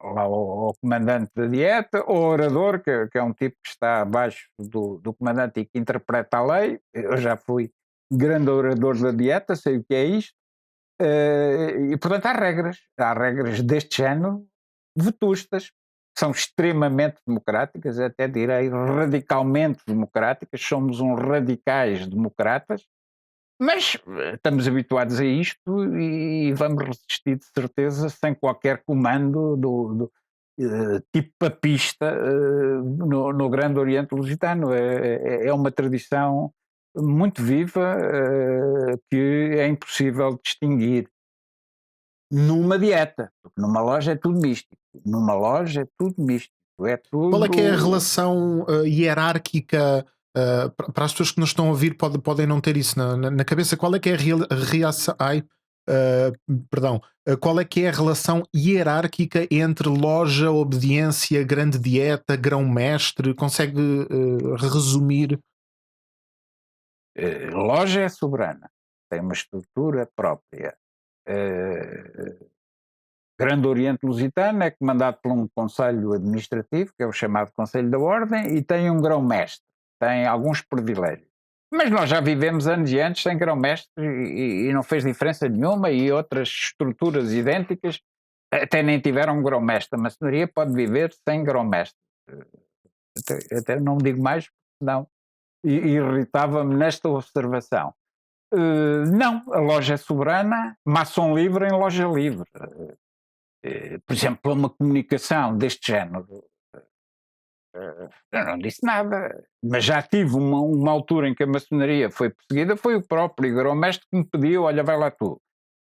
C: ao comandante da dieta, ao orador, que é um tipo que está abaixo do comandante e que interpreta a lei. Eu já fui grande orador da dieta, sei o que é isto. E portanto há regras deste género vetustas, que são extremamente democráticas, até direi radicalmente democráticas, somos uns radicais democratas, mas estamos habituados a isto e vamos resistir de certeza sem qualquer comando tipo papista no Grande Oriente Lusitano. É uma tradição muito viva que é impossível distinguir numa dieta, porque numa loja é tudo místico. Numa loja é tudo místico. É tudo...
B: Qual é que é a relação hierárquica? Para as pessoas que nos estão a ouvir podem não ter isso na cabeça. Qual é que é a reação? Qual é que é a relação hierárquica entre loja, obediência, grande dieta, grão-mestre? Consegue resumir?
C: Loja é soberana, tem uma estrutura própria. Grande Oriente Lusitano é comandado por um conselho administrativo, que é o chamado Conselho da Ordem, e tem um grão-mestre, tem alguns privilégios. Mas nós já vivemos anos e anos sem grão-mestre e não fez diferença nenhuma, e outras estruturas idênticas até nem tiveram grão-mestre. A maçonaria pode viver sem grão-mestre. Até não digo mais, não. Irritava-me nesta observação. Não, a loja é soberana, maçom livre em loja livre. Por exemplo, uma comunicação deste género, eu não disse nada, mas já tive uma altura em que a maçonaria foi perseguida, foi o próprio grão-mestre que me pediu, olha, vai lá tu.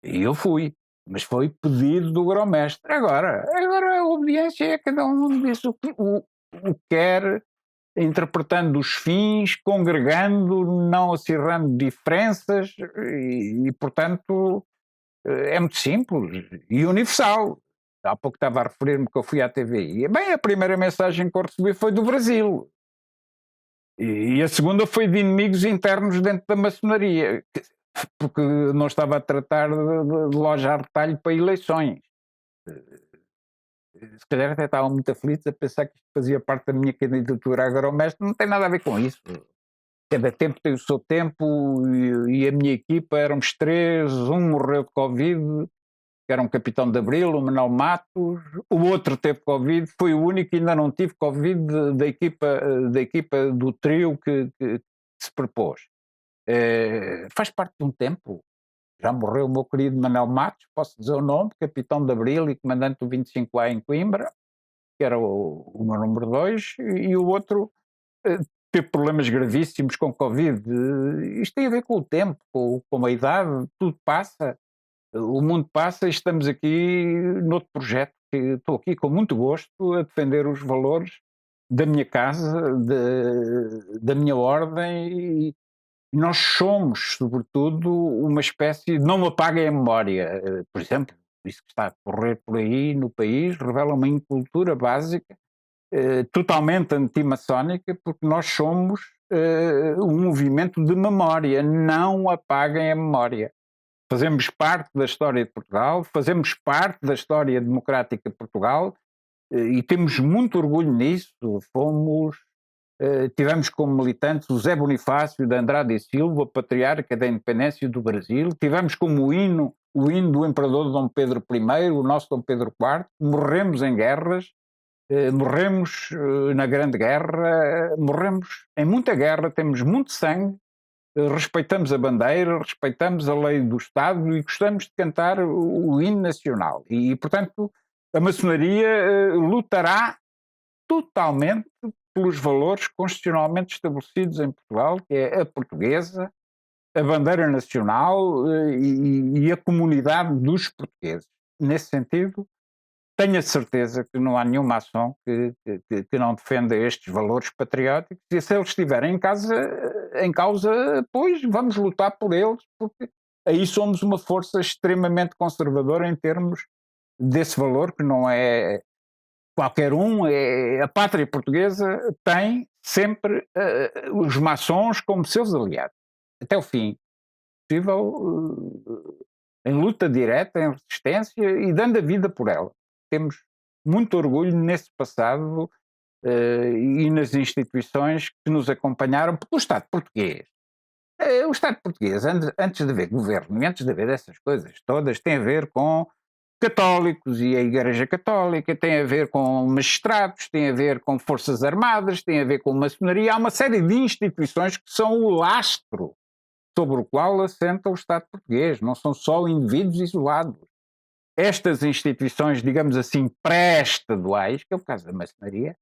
C: E eu fui, mas foi pedido do grão-mestre. Agora a obediência é cada um diz o que quer, interpretando os fins, congregando, não acirrando diferenças e portanto, é muito simples e universal. Há pouco estava a referir-me que eu fui à TVI. Bem, a primeira mensagem que eu recebi foi do Brasil. E a segunda foi de inimigos internos dentro da maçonaria, porque não estava a tratar de loja a retalho para eleições. Se calhar até estavam muito aflitos a pensar que isto fazia parte da minha candidatura a grão-mestre. Não tem nada a ver com isso. Cada tempo tem o seu tempo e a minha equipa éramos 3, um morreu de Covid, que era um capitão de Abril, o Manuel Matos, o outro teve Covid, foi o único que ainda não tive Covid da equipa do trio que se propôs. Faz parte de um tempo. Já morreu o meu querido Manuel Matos, posso dizer o nome, capitão de Abril e comandante do 25A em Coimbra, que era o meu número 2, e o outro teve problemas gravíssimos com Covid. Isto tem a ver com o tempo, com a idade, tudo passa. O mundo passa e estamos aqui noutro projeto, que estou aqui com muito gosto a defender os valores da minha casa, da minha ordem, e nós somos, sobretudo, uma espécie, não me apaguem a memória. Por exemplo, isso que está a correr por aí no país revela uma incultura básica, totalmente antimaçónica, porque nós somos um movimento de memória, não apaguem a memória. Fazemos parte da história de Portugal, fazemos parte da história democrática de Portugal e temos muito orgulho nisso. Tivemos como militantes o Zé Bonifácio de Andrade e Silva, patriarca da independência do Brasil. Tivemos como hino o hino do imperador Dom Pedro I, o nosso Dom Pedro IV. Morremos em guerras, morremos na Grande Guerra, morremos em muita guerra, temos muito sangue. Respeitamos a bandeira, respeitamos a lei do Estado e gostamos de cantar o hino nacional. E portanto, a maçonaria lutará totalmente pelos valores constitucionalmente estabelecidos em Portugal, que é a portuguesa, a bandeira nacional e a comunidade dos portugueses. Nesse sentido, tenho a certeza que não há nenhum maçom que não defenda estes valores patrióticos, e se eles estiverem em causa, pois vamos lutar por eles, porque aí somos uma força extremamente conservadora em termos desse valor que não é qualquer um. A pátria portuguesa tem sempre os maçons como seus aliados, até o fim possível, em luta direta, em resistência e dando a vida por ela. Temos muito orgulho nesse passado e nas instituições que nos acompanharam, porque o Estado português, antes de haver governo e antes de haver essas coisas todas, tem a ver com católicos e a Igreja Católica, tem a ver com magistrados, tem a ver com forças armadas, tem a ver com maçonaria. Há uma série de instituições que são o lastro sobre o qual assenta o Estado português, não são só indivíduos isolados. Estas instituições, digamos assim, pré-estaduais, que é o caso da maçonaria,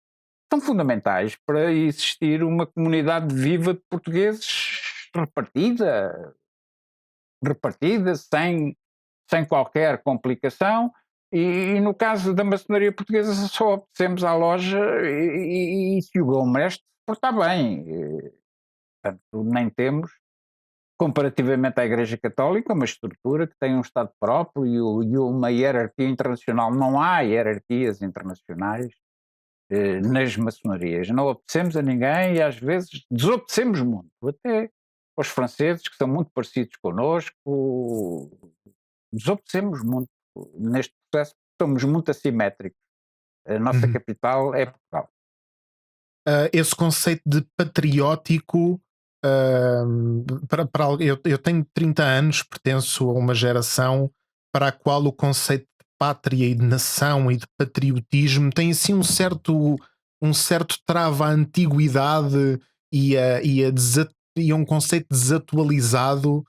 C: são fundamentais para existir uma comunidade viva de portugueses repartida sem qualquer complicação, e no caso da maçonaria portuguesa só obedecemos à loja e se o bom-mestre portar bem. Portanto, nem temos, comparativamente à Igreja Católica, uma estrutura que tem um Estado próprio e uma hierarquia internacional. Não há hierarquias internacionais nas maçonarias. Não obedecemos a ninguém e às vezes desobedecemos muito. Até aos franceses, que são muito parecidos connosco, desobedecemos muito neste processo. Somos muito assimétricos. A nossa capital é Portugal.
B: Esse conceito de patriótico, eu tenho 30 anos, pertenço a uma geração para a qual o conceito de pátria e de nação e de patriotismo tem assim um certo trava à antiguidade e a um conceito desatualizado.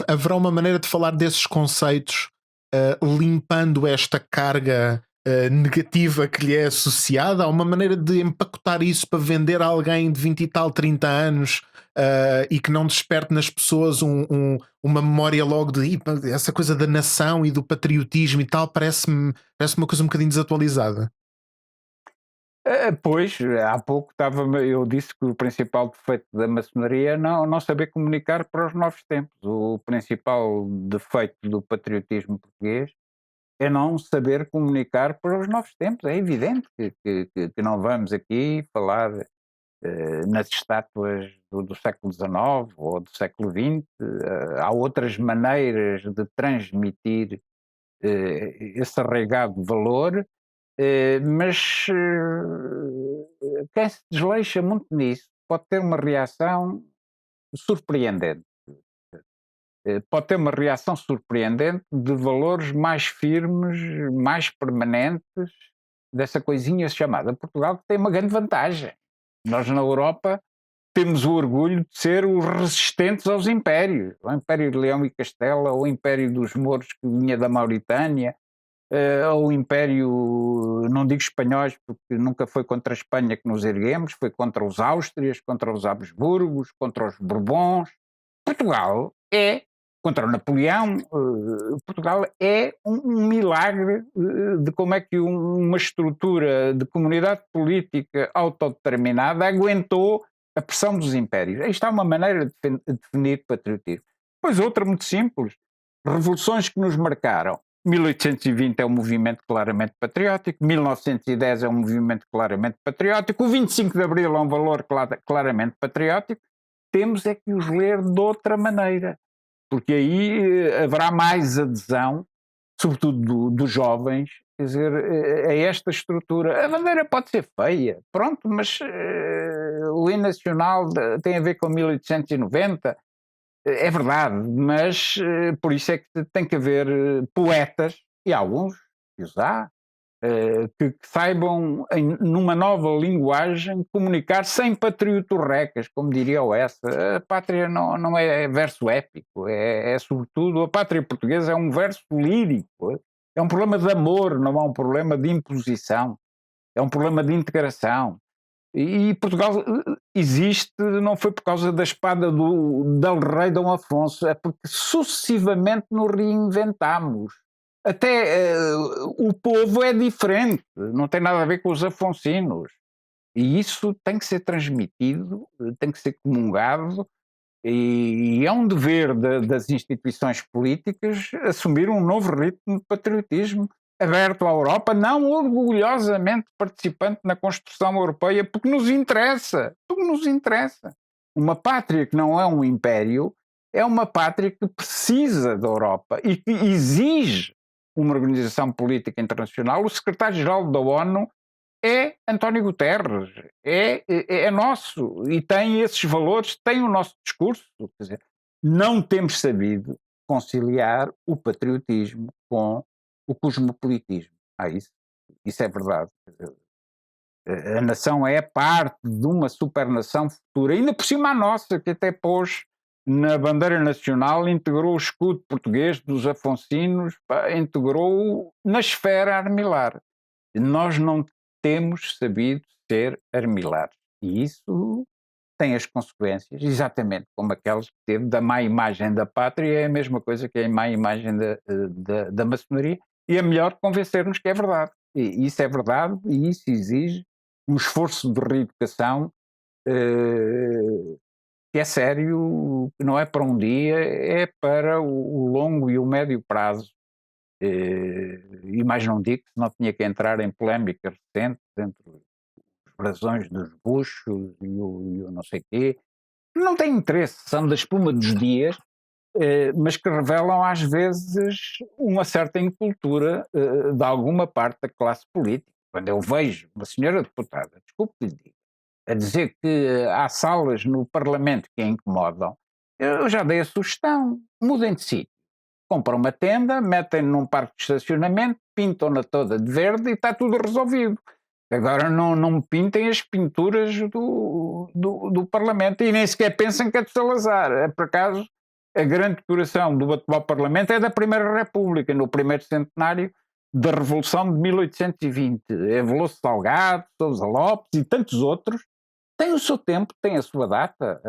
B: Haverá uma maneira de falar desses conceitos limpando esta carga negativa que lhe é associada? Há uma maneira de empacotar isso para vender a alguém de 20 e tal, 30 anos e que não desperte nas pessoas uma memória logo de essa coisa da nação e do patriotismo e tal? Parece-me uma coisa um bocadinho desatualizada.
C: Pois, há pouco eu disse que o principal defeito da maçonaria é não saber comunicar para os novos tempos. O principal defeito do patriotismo português é não saber comunicar para os novos tempos. É evidente que não vamos aqui falar nas estátuas do século XIX ou do século XX. Há outras maneiras de transmitir esse arraigado valor. Mas quem se desleixa muito nisso pode ter uma reação surpreendente. Pode ter uma reação surpreendente de valores mais firmes, mais permanentes, dessa coisinha chamada Portugal, que tem uma grande vantagem. Nós na Europa temos o orgulho de ser os resistentes aos impérios. O Império de Leão e Castela, ou o Império dos Mouros que vinha da Mauritânia, ao Império, não digo espanhóis, porque nunca foi contra a Espanha que nos erguemos, foi contra os Áustrias, contra os Habsburgos, contra os Bourbons. Portugal é, contra o Napoleão, Portugal é um milagre de como é que uma estrutura de comunidade política autodeterminada aguentou a pressão dos impérios. Isto é uma maneira de definir patriotismo. Pois outra muito simples, revoluções que nos marcaram. 1820 é um movimento claramente patriótico, 1910 é um movimento claramente patriótico, o 25 de Abril é um valor claramente patriótico. Temos é que os ler de outra maneira, porque aí haverá mais adesão, sobretudo dos jovens, quer dizer, a esta estrutura. A bandeira pode ser feia, pronto, mas o hino nacional tem a ver com 1890, é verdade, mas por isso é que tem que haver poetas, e alguns que os há, que saibam, numa nova linguagem, comunicar sem patriotorrecas, como diria o Essa. A pátria não é verso épico, é sobretudo, a pátria portuguesa é um verso lírico, é um problema de amor, não é um problema de imposição, é um problema de integração. E Portugal existe, não foi por causa da espada del rei Dom Afonso, é porque sucessivamente nos reinventámos. Até o povo é diferente, não tem nada a ver com os afonsinos. E isso tem que ser transmitido, tem que ser comungado, E é um dever das instituições políticas assumir um novo ritmo de patriotismo aberto à Europa, não orgulhosamente participante na construção europeia, porque nos interessa, Uma pátria que não é um império é uma pátria que precisa da Europa e que exige uma organização política internacional. O secretário-geral da ONU é António Guterres, é nosso e tem esses valores, tem o nosso discurso. Quer dizer, não temos sabido conciliar o patriotismo com o cosmopolitismo. Isso é verdade. A nação é parte de uma supernação futura, ainda por cima a nossa, que até pôs na bandeira nacional, integrou o escudo português dos Afonsinos, integrou-o na esfera armilar. Nós não temos sabido ser armilares. E isso tem as consequências, exatamente como aquelas que teve da má imagem da pátria, é a mesma coisa que a má imagem da maçonaria, e é melhor convencer-nos que é verdade. E isso é verdade e isso exige um esforço de reeducação que é sério, que não é para um dia, é para o longo e o médio prazo. E mais não digo que não tinha que entrar em polémicas recentes entre os brasões dos buchos e o não sei quê. Não tem interesse, são da espuma dos dias, mas que revelam às vezes uma certa incultura de alguma parte da classe política. Quando eu vejo uma senhora deputada, desculpe que lhe diga, a dizer que há salas no Parlamento que a incomodam, eu já dei a sugestão, mudem de sítio. Compram uma tenda, metem num parque de estacionamento, pintam-na toda de verde e está tudo resolvido. Agora não me pintem as pinturas do Parlamento e nem sequer pensam que é de Salazar. É por acaso a grande decoração do atual Parlamento é da Primeira República, no primeiro centenário da Revolução de 1820. É Veloso Salgado, Sousa Lopes e tantos outros. Tem o seu tempo, tem a sua data,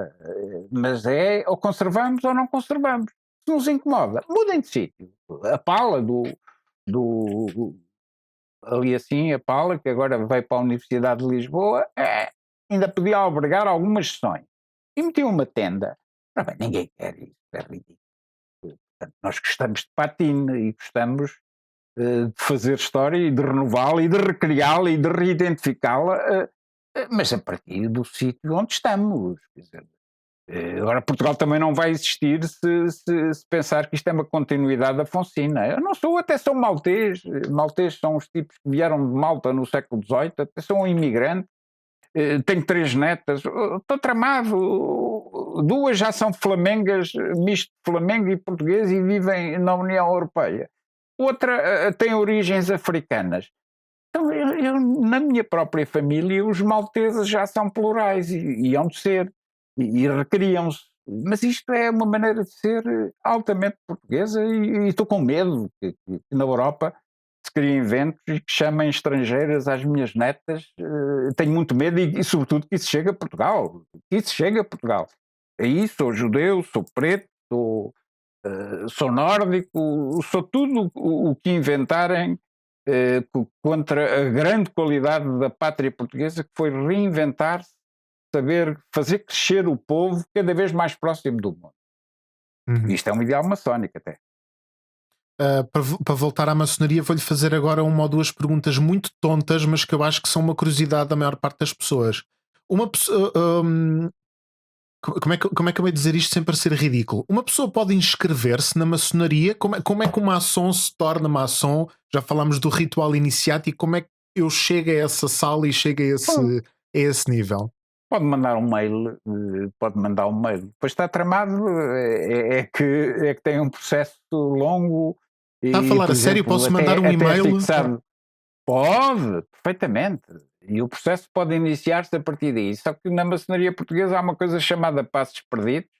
C: mas é ou conservamos ou não conservamos. Se nos incomoda, mudem de sítio. A pala ali assim, a pala, que agora vai para a Universidade de Lisboa, ainda podia albergar algumas sessões. E metiam uma tenda. Bem, ninguém quer isso, é ridículo. Portanto, nós gostamos de patina e gostamos de fazer história e de renová-la e de recriá-la e de reidentificá-la, mas a partir do sítio onde estamos. Quer dizer, agora Portugal também não vai existir se pensar que isto é uma continuidade afonsina. Eu não sou, até sou maltês. Maltês são os tipos que vieram de Malta no século XVIII, até sou um imigrante. Tenho 3 netas, estou tramado. 2 já são flamengas, misto de Flamengo e português, e vivem na União Europeia. Outra tem origens africanas. Então, na minha própria família, os malteses já são plurais e hão de ser, e recriam-se. Mas isto é uma maneira de ser altamente portuguesa e estou com medo que na Europa se criem inventos e que chamem estrangeiras às minhas netas. Tenho muito medo e sobretudo, que isso chegue a Portugal. Aí sou judeu, sou preto, sou nórdico, sou tudo o que inventarem contra a grande qualidade da pátria portuguesa, que foi reinventar-se, saber fazer crescer o povo cada vez mais próximo do mundo. Isto é um ideal maçónico até.
B: Para voltar à maçonaria, vou-lhe fazer agora uma ou duas perguntas muito tontas, mas que eu acho que são uma curiosidade da maior parte das pessoas. Uma pessoa... como é que eu vou dizer isto sem parecer ridículo? Uma pessoa pode inscrever-se na maçonaria? Como é que um maçom se torna maçom? Já falámos do ritual iniciático. Como é que eu chego a essa sala e chego a esse nível?
C: Pode mandar um mail. Depois está tramado, é que tem um processo longo.
B: Está a falar a sério? Posso mandar um e-mail?
C: Pode, perfeitamente. E o processo pode iniciar-se a partir daí. Só que na maçonaria portuguesa há uma coisa chamada passos perdidos.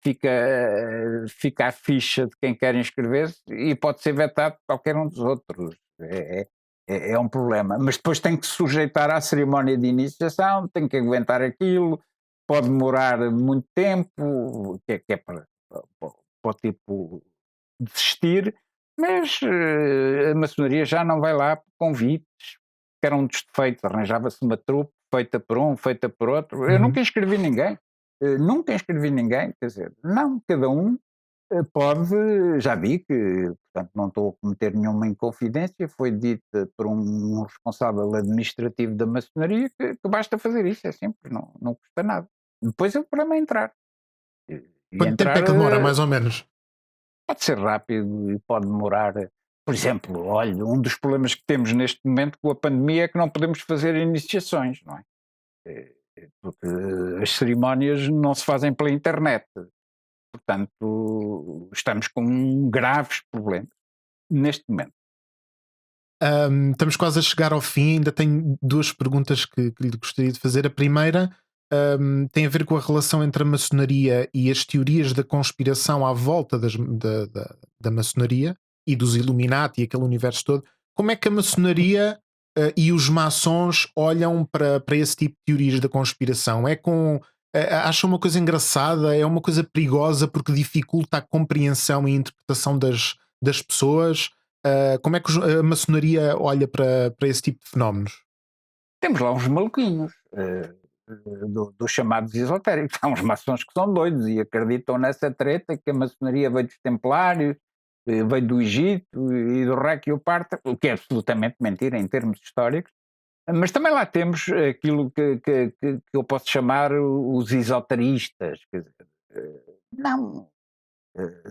C: Fica a ficha de quem quer inscrever-se e pode ser vetado por qualquer um dos outros. É um problema. Mas depois tem que se sujeitar à cerimónia de iniciação, tem que aguentar aquilo, pode demorar muito tempo, que é para o tipo desistir. Mas a maçonaria já não vai lá por convites, que era um dos defeitos. Arranjava-se uma trupe feita por um, feita por outro. Eu nunca inscrevi ninguém. Nunca inscrevi ninguém, quer dizer, não, cada um pode, já vi que, portanto, não estou a cometer nenhuma inconfidência, foi dita por um responsável administrativo da maçonaria que basta fazer isso, é simples, não custa nada. Depois o problema é entrar. E
B: Quanto tempo
C: entrar
B: é que demora, mais ou menos?
C: pode ser rápido e pode demorar. Por exemplo, olha, um dos problemas que temos neste momento com a pandemia é que não podemos fazer iniciações, não é? Porque as cerimónias não se fazem pela internet. Portanto, estamos com graves problemas neste momento.
B: Estamos quase a chegar ao fim. Ainda tenho duas perguntas que lhe gostaria de fazer. A primeira tem a ver com a relação entre a maçonaria e as teorias da conspiração à volta da maçonaria e dos Illuminati e aquele universo todo. Como é que a maçonaria e os maçons olham para esse tipo de teorias da conspiração? Acham uma coisa engraçada? É uma coisa perigosa porque dificulta a compreensão e a interpretação das pessoas? Como é que a maçonaria olha para esse tipo de fenómenos?
C: Temos lá uns maluquinhos, dos chamados esotéricos. Há uns maçons que são doidos e acreditam nessa treta que a maçonaria veio dos templários, veio do Egito e do Reich e o Parta, o que é absolutamente mentira em termos históricos. Mas também lá temos aquilo que eu posso chamar os esoteristas. Quer dizer, não.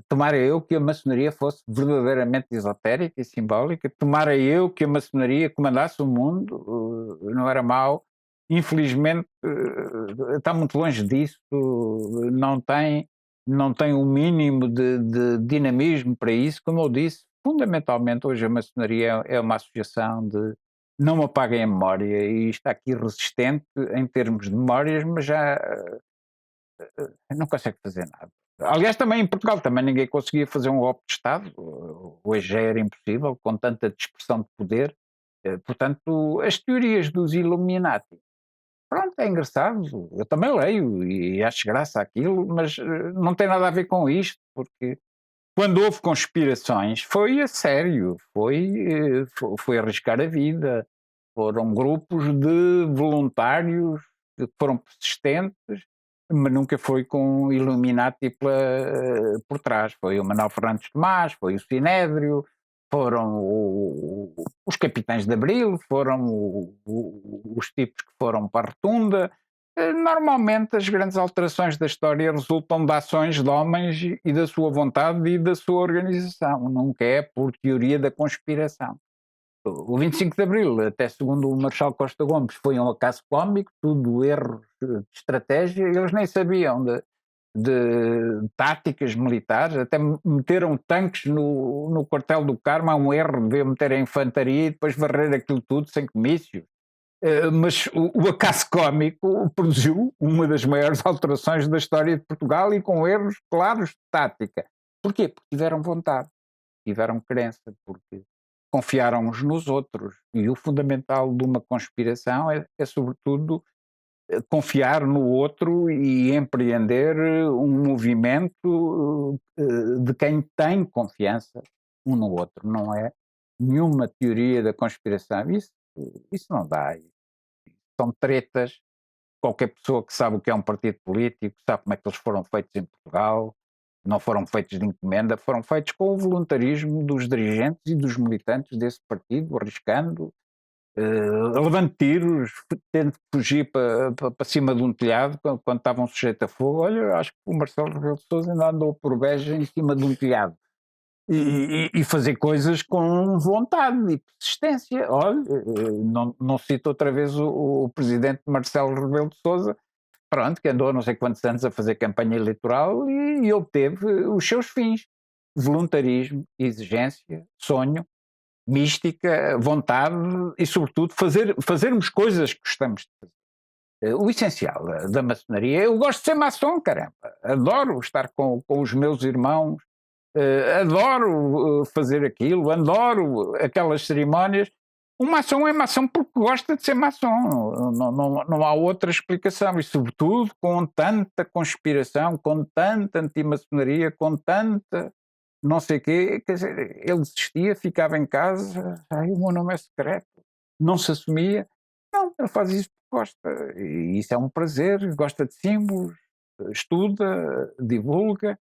C: Tomara eu que a maçonaria fosse verdadeiramente esotérica e simbólica, tomara eu que a maçonaria comandasse o mundo, não era mau. Infelizmente está muito longe disso, não tem o mínimo de dinamismo para isso. Como eu disse, fundamentalmente hoje a maçonaria é uma associação de não apaguem a memória e está aqui resistente em termos de memórias, mas já não consegue fazer nada. Aliás, também em Portugal também ninguém conseguia fazer um golpe de Estado, hoje já era impossível, com tanta dispersão de poder. Portanto, as teorias dos Illuminati, pronto, é engraçado, eu também leio e acho graça àquilo, mas não tem nada a ver com isto, porque quando houve conspirações foi a sério, foi arriscar a vida, foram grupos de voluntários que foram persistentes, mas nunca foi com Illuminati por trás. Foi o Manuel Fernandes Tomás, foi o Sinédrio, foram os capitães de Abril, foram os tipos que foram para a Rotunda. Normalmente as grandes alterações da história resultam de ações de homens e da sua vontade e da sua organização, nunca é por teoria da conspiração. O 25 de Abril, até segundo o Marshal Costa Gomes, foi um acaso cómico, tudo erros de estratégia, eles nem sabiam de táticas militares, até meteram tanques no quartel do Carmo, há um erro de meter a infantaria e depois varrer aquilo tudo sem comícios. Mas o acaso cómico produziu uma das maiores alterações da história de Portugal e com erros claros de tática. Porquê? Porque tiveram vontade, tiveram crença, porque confiaram uns nos outros. E o fundamental de uma conspiração é sobretudo, confiar no outro e empreender um movimento de quem tem confiança um no outro, não é nenhuma teoria da conspiração. Isso não dá. São tretas. Qualquer pessoa que sabe o que é um partido político, sabe como é que eles foram feitos em Portugal, não foram feitos de encomenda, foram feitos com o voluntarismo dos dirigentes e dos militantes desse partido, arriscando, levando tiros, tendo que fugir para cima de um telhado quando estavam sujeitos a fogo. Olha, eu acho que o Marcelo Rebelo de Sousa ainda andou por Beja em cima de um telhado. E fazer coisas com vontade e persistência. Olha, não cito outra vez o presidente Marcelo Rebelo de Sousa, pronto, que andou não sei quantos anos a fazer campanha eleitoral e obteve os seus fins. Voluntarismo, exigência, sonho, mística, vontade e, sobretudo, fazermos coisas que gostamos de fazer. O essencial da maçonaria, eu gosto de ser maçom, caramba, adoro estar com os meus irmãos, adoro fazer aquilo, adoro aquelas cerimónias. Um maçom é maçom porque gosta de ser maçom, não há outra explicação, e sobretudo com tanta conspiração, com tanta antimaçonaria, com tanta não sei quê, quer dizer, ele desistia, ficava em casa, o meu nome é secreto, não se assumia. Não, ele faz isso porque gosta, e isso é um prazer, gosta de símbolos, estuda, divulga,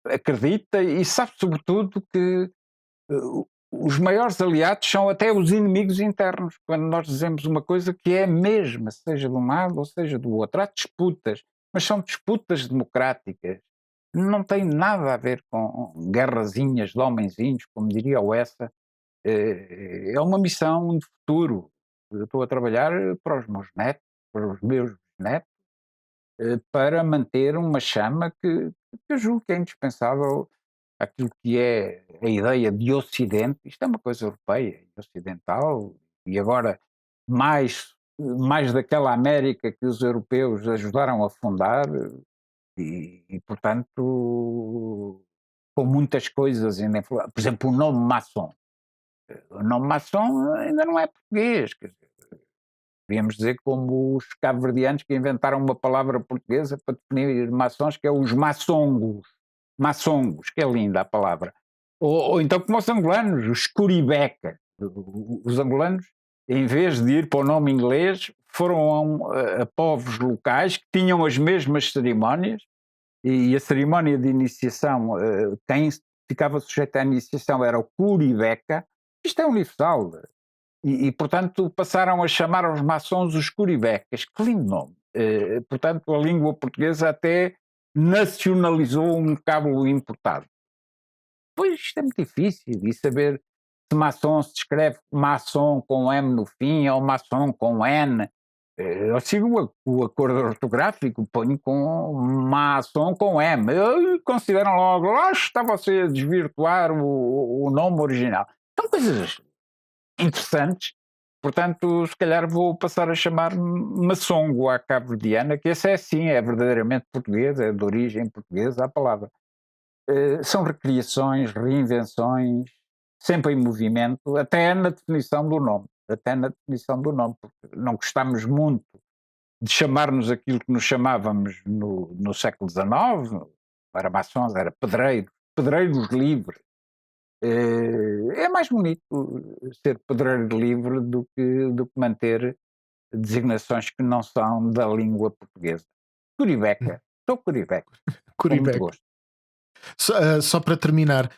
C: acredita e sabe sobretudo que os maiores aliados são até os inimigos internos, quando nós dizemos uma coisa que é a mesma, seja de um lado ou seja do outro. Há disputas, mas são disputas democráticas. Não tem nada a ver com guerrazinhas de homenzinhos, como diria o Essa. É uma missão de futuro. Eu estou a trabalhar para os meus netos, para os meus netos, para manter uma chama que eu julgo que é indispensável aquilo que é a ideia de Ocidente. Isto é uma coisa europeia e ocidental, e agora mais daquela América que os europeus ajudaram a fundar, portanto, com muitas coisas ainda por exemplo, o nome maçom. O nome maçom ainda não é português, quer dizer, podíamos dizer como os cabo-verdianos que inventaram uma palavra portuguesa para definir maçons, que é os maçongos. Maçongos, que é linda a palavra. Ou então como os angolanos, os curibeca. Os angolanos, em vez de ir para o nome inglês, foram a povos locais que tinham as mesmas cerimónias, e a cerimónia de iniciação, quem ficava sujeito à iniciação era o curibeca. Isto é universal. Portanto, passaram a chamar aos maçons os curibecas. Que lindo nome. Portanto, a língua portuguesa até nacionalizou um vocábulo importado. Pois isto é muito difícil. E saber se maçom se escreve maçom com M no fim ou maçom com N. Eu sigo o acordo ortográfico, ponho com maçom com M. Consideram logo, está você a desvirtuar o nome original. São coisas interessantes, portanto, se calhar vou passar a chamar-me maçongo à cabo-verdiana, que esse é sim, é verdadeiramente português, é de origem portuguesa a palavra. São recriações, reinvenções, sempre em movimento, até na definição do nome, porque não gostamos muito de chamar-nos aquilo que nos chamávamos no século XIX, era maçons, era pedreiros livres. É mais bonito ser pedreiro livre do que manter designações que não são da língua portuguesa. Curibeca, sou curibeca, com muito
B: Curibeca.
C: gosto.
B: Só para terminar,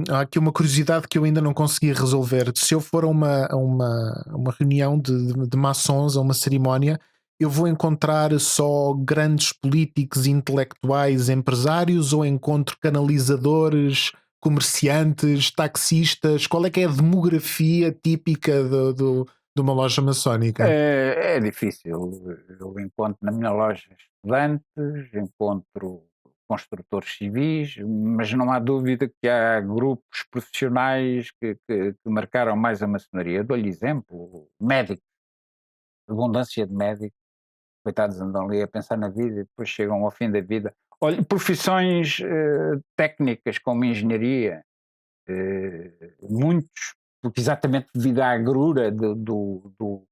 B: há aqui uma curiosidade que eu ainda não consegui resolver. Se eu for a uma reunião de maçons, a uma cerimónia, eu vou encontrar só grandes políticos, intelectuais, empresários, ou encontro canalizadores, comerciantes, taxistas? Qual é que é a demografia típica de uma loja maçónica?
C: É difícil. Eu encontro na minha loja estudantes, encontro construtores civis, mas não há dúvida que há grupos profissionais que marcaram mais a maçonaria. Dou-lhe exemplo, médicos, abundância de médicos, coitados, andam ali a pensar na vida e depois chegam ao fim da vida. Olha, profissões técnicas como engenharia, muitos, porque exatamente devido à agrura do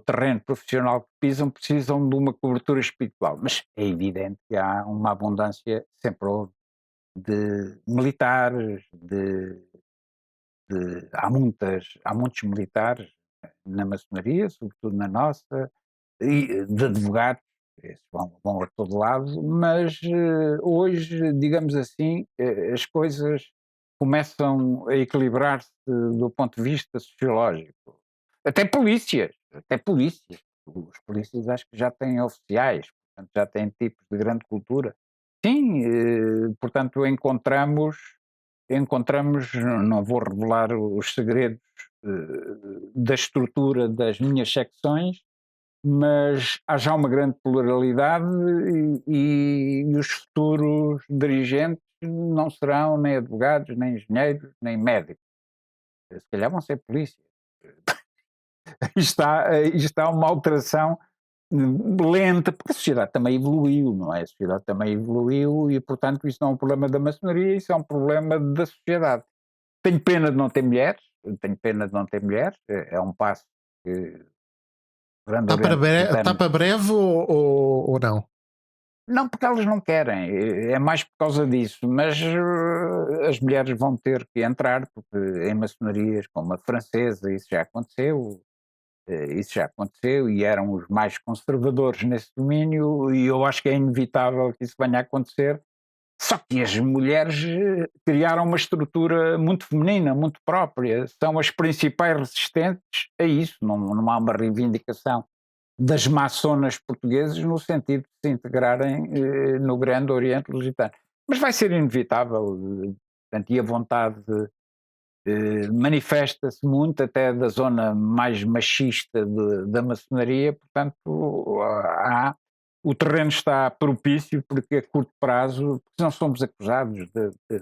C: terreno profissional que pisam, precisam de uma cobertura espiritual. Mas é evidente que há uma abundância, sempre houve, de militares, há muitos militares na maçonaria, sobretudo na nossa, e de advogados, esses vão a todo lado, mas hoje, digamos assim, as coisas começam a equilibrar-se do ponto de vista sociológico. Até polícias. Os polícias acho que já têm oficiais, portanto já têm tipos de grande cultura. Sim, portanto encontramos, não vou revelar os segredos da estrutura das minhas secções, mas há já uma grande pluralidade e os futuros dirigentes não serão nem advogados, nem engenheiros, nem médicos. Se calhar vão ser polícias. Está uma alteração lenta, porque a sociedade também evoluiu, não é? A sociedade também evoluiu e, portanto, isso não é um problema da maçonaria, isso é um problema da sociedade. Tenho pena de não ter mulheres, é um passo que...
B: Está para breve ou não?
C: Não, porque elas não querem, é mais por causa disso, mas as mulheres vão ter que entrar, porque em maçonarias como a francesa isso já aconteceu, Isso já aconteceu e eram os mais conservadores nesse domínio, e eu acho que é inevitável que isso venha a acontecer. Só que as mulheres criaram uma estrutura muito feminina, muito própria, são as principais resistentes a isso. Não há uma reivindicação das maçonas portuguesas no sentido de se integrarem no grande Oriente Lusitano. Mas vai ser inevitável, portanto, e a vontade manifesta-se muito até da zona mais machista da maçonaria, portanto o terreno está propício, porque a curto prazo, porque não somos acusados de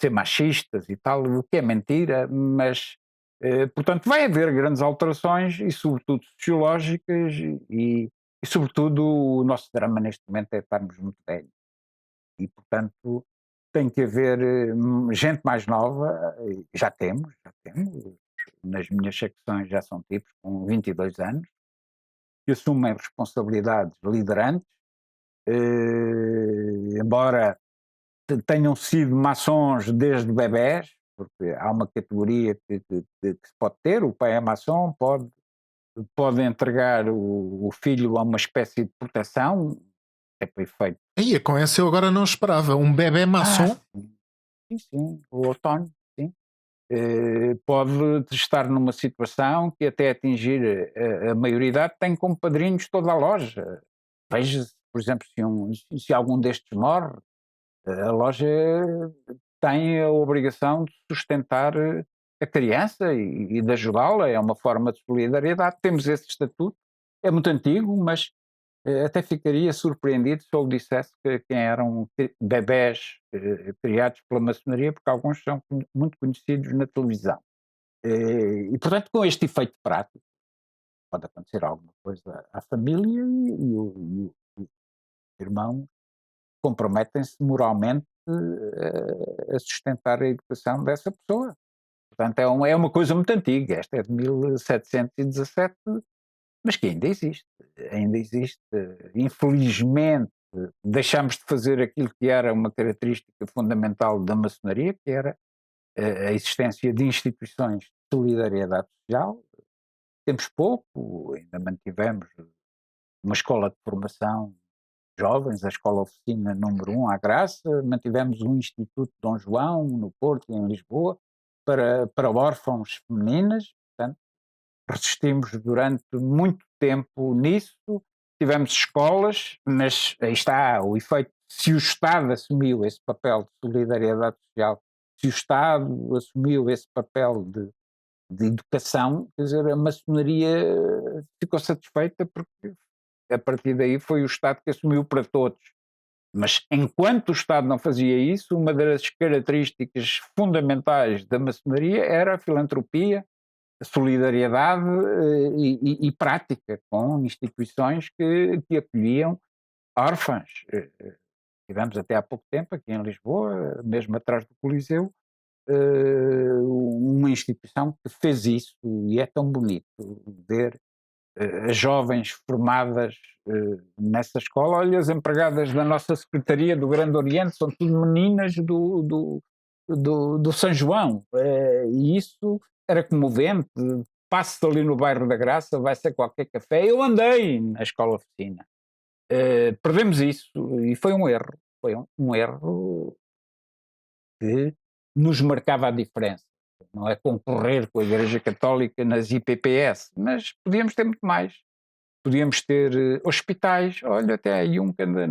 C: ser machistas e tal, o que é mentira, mas portanto vai haver grandes alterações e sobretudo sociológicas e sobretudo o nosso drama neste momento é estarmos muito velhos e portanto tem que haver gente mais nova, já temos, nas minhas secções já são tipos com 22 anos, que assumem responsabilidades liderantes, embora tenham sido maçons desde bebés, porque há uma categoria que se pode ter, o pai é maçom, pode entregar o filho a uma espécie de proteção, é perfeito.
B: Aí, com essa eu agora não esperava. Um bebê maçom?
C: Sim, o outono, sim. Pode estar numa situação que até atingir a maioridade tem como padrinhos toda a loja. Veja-se, por exemplo, se algum destes morre, a loja tem a obrigação de sustentar a criança e de ajudá-la, é uma forma de solidariedade. Temos esse estatuto, é muito antigo, mas até ficaria surpreendido se eu lhe dissesse que quem eram bebés criados pela maçonaria, porque alguns são muito conhecidos na televisão. E, portanto, com este efeito prático, pode acontecer alguma coisa à família e o irmão comprometem-se moralmente a sustentar a educação dessa pessoa. Portanto, é uma coisa muito antiga. Esta é de 1717, mas que ainda existe. Ainda existe. Infelizmente, deixámos de fazer aquilo que era uma característica fundamental da maçonaria, que era a existência de instituições de solidariedade social. Temos pouco, ainda mantivemos uma escola de formação de jovens, a Escola Oficina número 1 à Graça, mantivemos um Instituto Dom João, no Porto e em Lisboa, para órfãos femininas, portanto, resistimos durante muito tempo nisso, tivemos escolas, mas aí está o efeito, se o Estado assumiu esse papel de solidariedade social, se o Estado assumiu esse papel de educação, quer dizer, a maçonaria ficou satisfeita porque a partir daí foi o Estado que assumiu para todos. Mas enquanto o Estado não fazia isso, uma das características fundamentais da maçonaria era a filantropia, a solidariedade e prática com instituições que acolhiam órfãs. Tivemos até há pouco tempo aqui em Lisboa, mesmo atrás do Coliseu, uma instituição que fez isso e é tão bonito ver as jovens formadas nessa escola. Olha, as empregadas da nossa Secretaria do Grande Oriente são tudo meninas do São João, e isso era comovente. Passe ali no bairro da Graça, vai ser qualquer café. Eu andei na escola oficina. Perdemos isso e foi um erro. Foi um erro que nos marcava a diferença. Não é concorrer com a Igreja Católica nas IPPS, mas podíamos ter muito mais. Podíamos ter hospitais, olha, até aí um que anda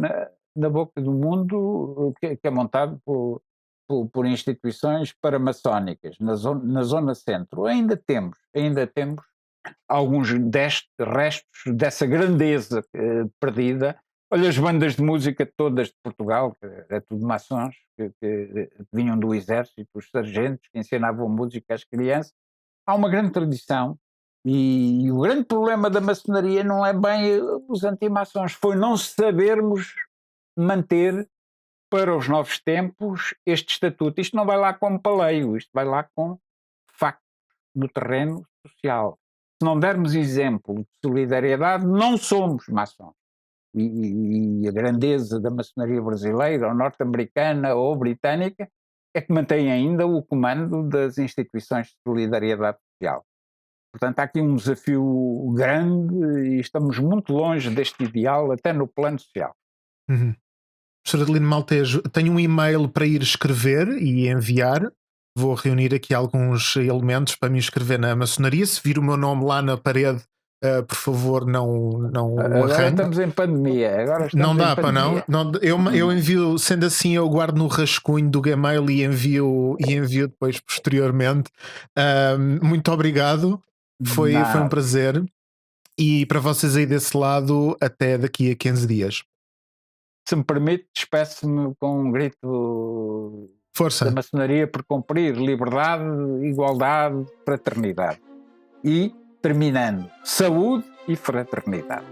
C: na boca do mundo, que é montado por instituições paramaçónicas, na zona centro. Ainda temos alguns restos dessa grandeza perdida. Olha, as bandas de música todas de Portugal, que é tudo maçons, que vinham do exército, os sargentos que ensinavam música às crianças. Há uma grande tradição e o grande problema da maçonaria não é bem os antimaçons, foi não sabermos manter para os novos tempos este estatuto. Isto não vai lá como paleio, isto vai lá com facto no terreno social. Se não dermos exemplo de solidariedade, não somos maçons. E a grandeza da maçonaria brasileira, ou norte-americana, ou britânica, é que mantém ainda o comando das instituições de solidariedade social. Portanto, há aqui um desafio grande e estamos muito longe deste ideal, até no plano social.
B: Uhum. Professor Adelino Maltejo, tenho um e-mail para ir escrever e enviar. Vou reunir aqui alguns elementos para me inscrever na maçonaria. Se vir o meu nome lá na parede, por favor, não
C: Agora
B: arranque.
C: estamos em pandemia.
B: Não dá para não. Eu envio, sendo assim, eu guardo no rascunho do Gmail e envio depois posteriormente. Muito obrigado. Foi um prazer. E para vocês aí desse lado, até daqui a 15 dias.
C: Se me permite, despeço-me com um grito
B: Força.
C: da maçonaria por cumprir liberdade, igualdade, fraternidade. E, terminando, saúde e fraternidade.